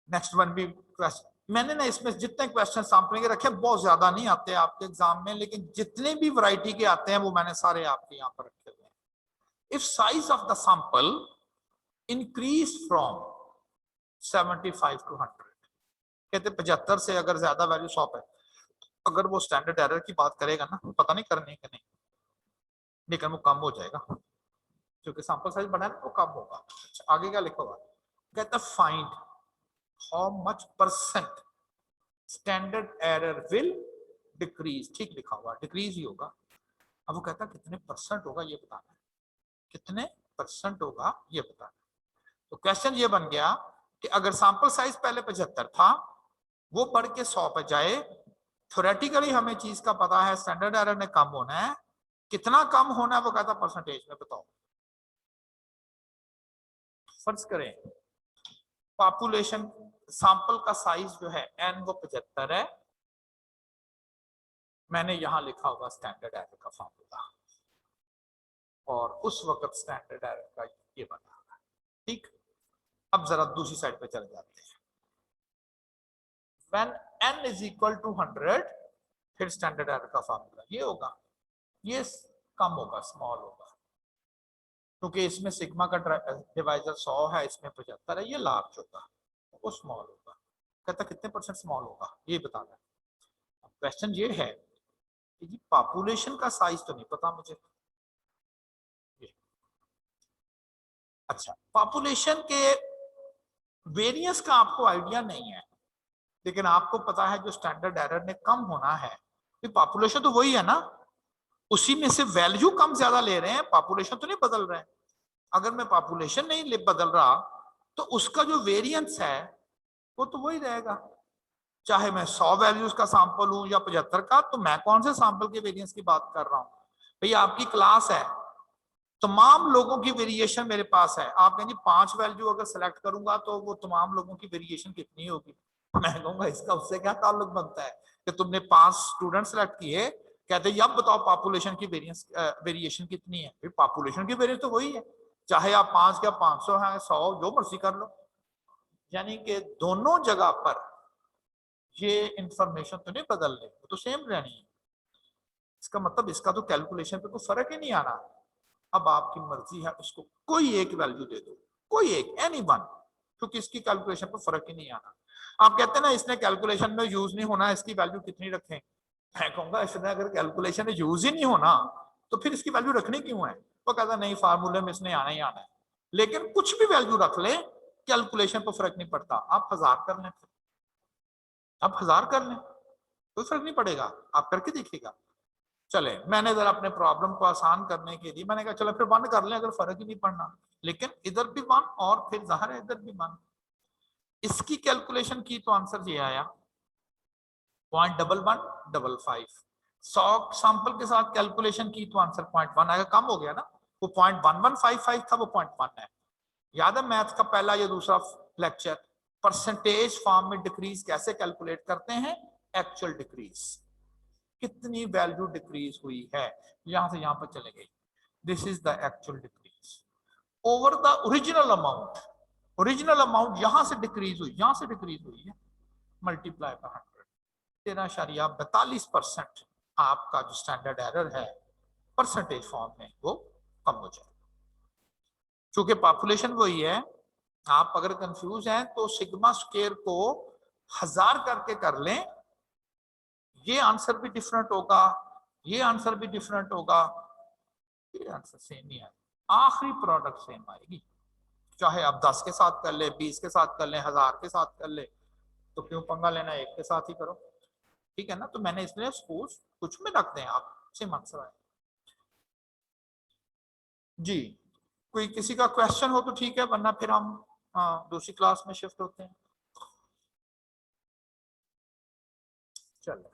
[SPEAKER 1] नेक्स्ट वन भी क्वेश्चन, मैंने ना इसमें जितने क्वेश्चन सैंपलिंग के रखे बहुत ज्यादा नहीं आते आपके एग्जाम में, लेकिन जितने भी वैरायटी के आते हैं वो मैंने सारे आपके यहाँ पर रखे हुए हैं। If size of the sample increase from 75 to 100, कहते 75 से अगर ज्यादा वैल्यू 100 है, अगर वो स्टैंडर्ड एरर की बात करेगा ना, पता नहीं करनी है कि नहीं, लेकिन वो कम हो जाएगा क्योंकि सैंपल साइज बढ़ा है, वो कम होगा। अच्छा, आगे क्या लिखा हुआ, कहता find how much percent standard error will decrease. ठीक लिखा हुआ, डिक्रीज ही होगा। अब वो कहता कितने परसेंट होगा ये बताना है, कितने परसेंट होगा ये बताना है। तो क्वेश्चन ये बन गया कि अगर सैंपल साइज पहले 75 था, वो बढ़ के 100 पे जाए, थ्योरेटिकली हमें चीज का पता है स्टैंडर्ड एरर ने कम होना है, कितना कम होना है वो कहता परसेंटेज में बताओ। फर्ज करें पॉपुलेशन सैंपल का साइज जो है n वो 75 है, मैंने यहां लिखा हुआ स्टैंडर्ड एरर का फॉर्मूला, और उस वक्त स्टैंडर्ड एरर का ये बना। ठीक, अब जरा दूसरी साइड पे चले जाते हैं। When n is equal to 100, फिर स्टैंडर्ड एरर का फॉर्मूला ये होगा, ये कम होगा, स्मॉल होगा, क्योंकि इसमें सिग्मा का डिवाइजर 100 है, इसमें 75 है, ये लार्ज होगा, वो स्मॉल होगा। कहता कितने परसेंट स्मॉल होगा ये बताना है। क्वेश्चन ये है कि जी पॉपुलेशन का साइज तो नहीं पता मुझे, अच्छा पॉपुलेशन के वेरिएंस का आपको आइडिया नहीं है, लेकिन आपको पता है जो स्टैंडर्ड एरर ने कम होना है, पॉपुलेशन तो वही है ना, उसी में से वैल्यू कम ज्यादा ले रहे हैं, पॉपुलेशन तो नहीं बदल रहे हैं। अगर मैं पॉपुलेशन नहीं बदल रहा तो उसका जो वेरिएंस है वो तो वही रहेगा, चाहे मैं 100 वैल्यूज का सैंपल हूं या 75 का, तो मैं कौन से सैंपल के वेरिएंस की बात कर रहा हूं। भैया आपकी क्लास है, तमाम लोगों की वेरिएशन मेरे पास है, आप कहेंगे 5 वैल्यू अगर सेलेक्ट करूंगा तो वो तमाम लोगों की वेरिएशन कितनी होगी, मैं कहूंगा इसका उससे क्या ताल्लुक बनता है कि तुमने 5 स्टूडेंट सेलेक्ट किए, कहते हैं अब बताओ पॉपुलेशन की वेरिएशन कितनी है। फिर पॉपुलेशन की वेरिएशन तो वही है, चाहे आप 5 या 500 हैं, 100 जो मर्जी कर लो, यानी कि दोनों जगह पर ये इंफॉर्मेशन तो नहीं बदल रही, वो तो सेम रहनी है। इसका मतलब इसका तो कैलकुलेशन पे कोई फर्क ही नहीं आ रहा। अब आपकी मर्जी है, उसको कोई एक वैल्यू दे दो, कोई एक, एनी वन, क्योंकि इसकी कैलकुलेशन पर फर्क ही नहीं आना। आप कहते हैं ना इसने कैलकुलेशन में यूज नहीं होना, इसकी वैल्यू कितनी रखें, मैं कहूंगा इसने अगर कैलकुलेशन में यूज ही नहीं होना तो फिर इसकी वैल्यू रखनी क्यों है। वो कहता नहीं फार्मूले में इसने आना ही आना है, लेकिन कुछ भी वैल्यू रख ले कैलकुलेशन पर फर्क नहीं पड़ता। आप 1000 कर लें, आप 1000 कर लें, कोई फर्क नहीं पड़ेगा, आप करके देखिएगा। चले मैंने जरा अपने प्रॉब्लम को आसान करने के लिए मैंने कहा चलो फिर 1 कर लें, अगर फर्क ही नहीं पड़ना, लेकिन इधर भी 1 और फिर जाहिर है इधर भी 1। इसकी कैलकुलेशन की तो आंसर ये आया 0.1155। 100 सैंपल के साथ कैलकुलेशन की तो आंसर 0.1 आएगा, कम हो गया ना, वो 0.1155 था, वो 0.1 है। याद है मैथ का पहला या दूसरा लेक्चर, परसेंटेज फॉर्म में डिक्रीज कैसे कैलकुलेट करते हैं, एक्चुअल डिक्रीज, कितनी वैल्यू डिक्रीज हुई है, यहां से यहां पर चले गई, this is the actual decrease over the original amount. Original amount यहां से डिक्रीज हुई, यहां से डिक्रीज हुई है, मल्टीप्लाई बाय 100, 13.42% आपका जो स्टैंडर्ड एरर है परसेंटेज फॉर्म में वो कम हो जाए। चूंकि पॉपुलेशन वही है, आप अगर कंफ्यूज हैं तो सिग्मा स्क्वायर को 1000 करके कर लें, ये आंसर भी डिफरेंट होगा, ये आंसर भी डिफरेंट होगा, ये आंसर सेम ही आएगा, आखिरी प्रोडक्ट सेम आएगी। चाहे आप 10 के साथ कर ले, 20 के साथ कर ले, 1000 के साथ कर ले, तो क्यों पंगा लेना, एक के साथ ही करो, ठीक है ना। तो मैंने इसलिए सपोज कुछ में रख दें आप, सेम आंसर आए जी। कोई किसी का क्वेश्चन हो तो ठीक है, वरना फिर हम दूसरी क्लास में शिफ्ट होते हैं। चलो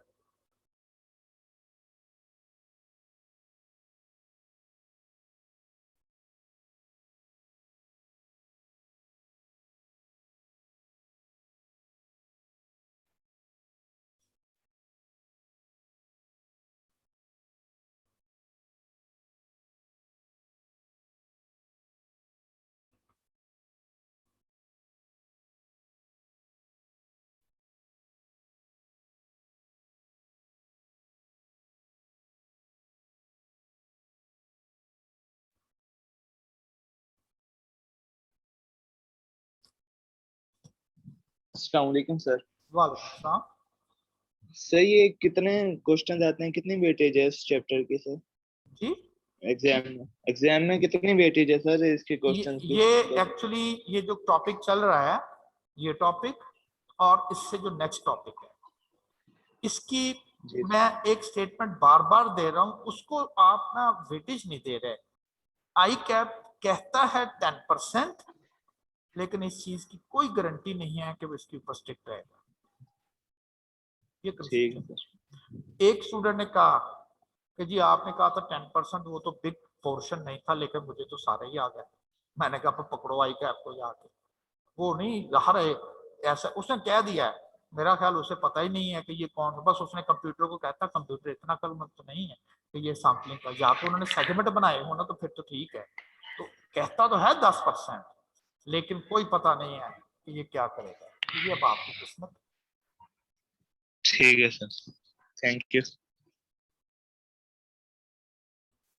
[SPEAKER 2] अस्सलाम वालेकुम सर।
[SPEAKER 1] वालेकुम सलाम।
[SPEAKER 2] सर ये कितने क्वेश्चन आते हैं, कितनी वेटेज है इस चैप्टर की सर?
[SPEAKER 1] जी,
[SPEAKER 2] एग्जाम में कितनी वेटेज है सर इसके क्वेश्चन की?
[SPEAKER 1] ये एक्चुअली ये जो टॉपिक चल रहा है, ये टॉपिक और इससे जो नेक्स्ट टॉपिक है, इसकी
[SPEAKER 2] जी
[SPEAKER 1] मैं एक स्टेटमेंट बार बार दे रहा हूं, उसको आप ना वेटेज नहीं दे रहे। आई कैप कहता है 10%, लेकिन इस चीज की कोई गारंटी नहीं है कि वो इसके ऊपर स्ट्रिक्ट रहेगा। ये
[SPEAKER 2] ठीक है
[SPEAKER 1] कंफ्यूजन।
[SPEAKER 2] सर।
[SPEAKER 1] एक स्टूडेंट ने कहा कि जी आपने कहा था 10%, वो तो बिग पोर्शन नहीं था, लेकिन मुझे तो सारे ही आ गए। मैंने कहा पकड़ो आई कैप को जाके, वो नहीं रहा रहे ऐसा उसने कह दिया है। मेरा ख्याल उसे पता ही नहीं है कि ये कौन, बस उसने कंप्यूटर को कहता, कंप्यूटर इतना कलमत तो नहीं है कि ये सैम्पलिंग का, या तो उन्होंने सेगमेंट बनाए हो ना, तो फिर तो ठीक है। तो कहता तो है 10%, लेकिन कोई पता नहीं है कि ये क्या करेगा। ये अब आपकी किस्मत।
[SPEAKER 2] ठीक है सर, थैंक यू।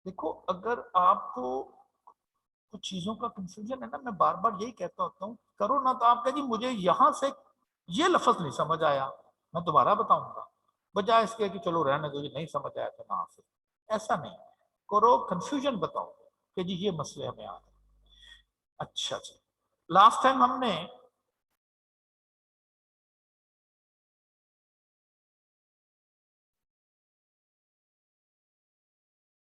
[SPEAKER 1] देखो अगर आपको कुछ चीजों का कंफ्यूजन है ना, मैं बार बार यही कहता होता हूँ, करो ना तो आप कहें जी मुझे यहां से ये लफ्ज नहीं समझ आया, मैं दोबारा बताऊंगा, बजाय इसके कि चलो रहने दो, ये नहीं समझ आया तो ना फिर। ऐसा नहीं करो, कंफ्यूजन बताओ कि जी ये मसले हमें आ रहे। अच्छा जी, लास्ट टाइम हमने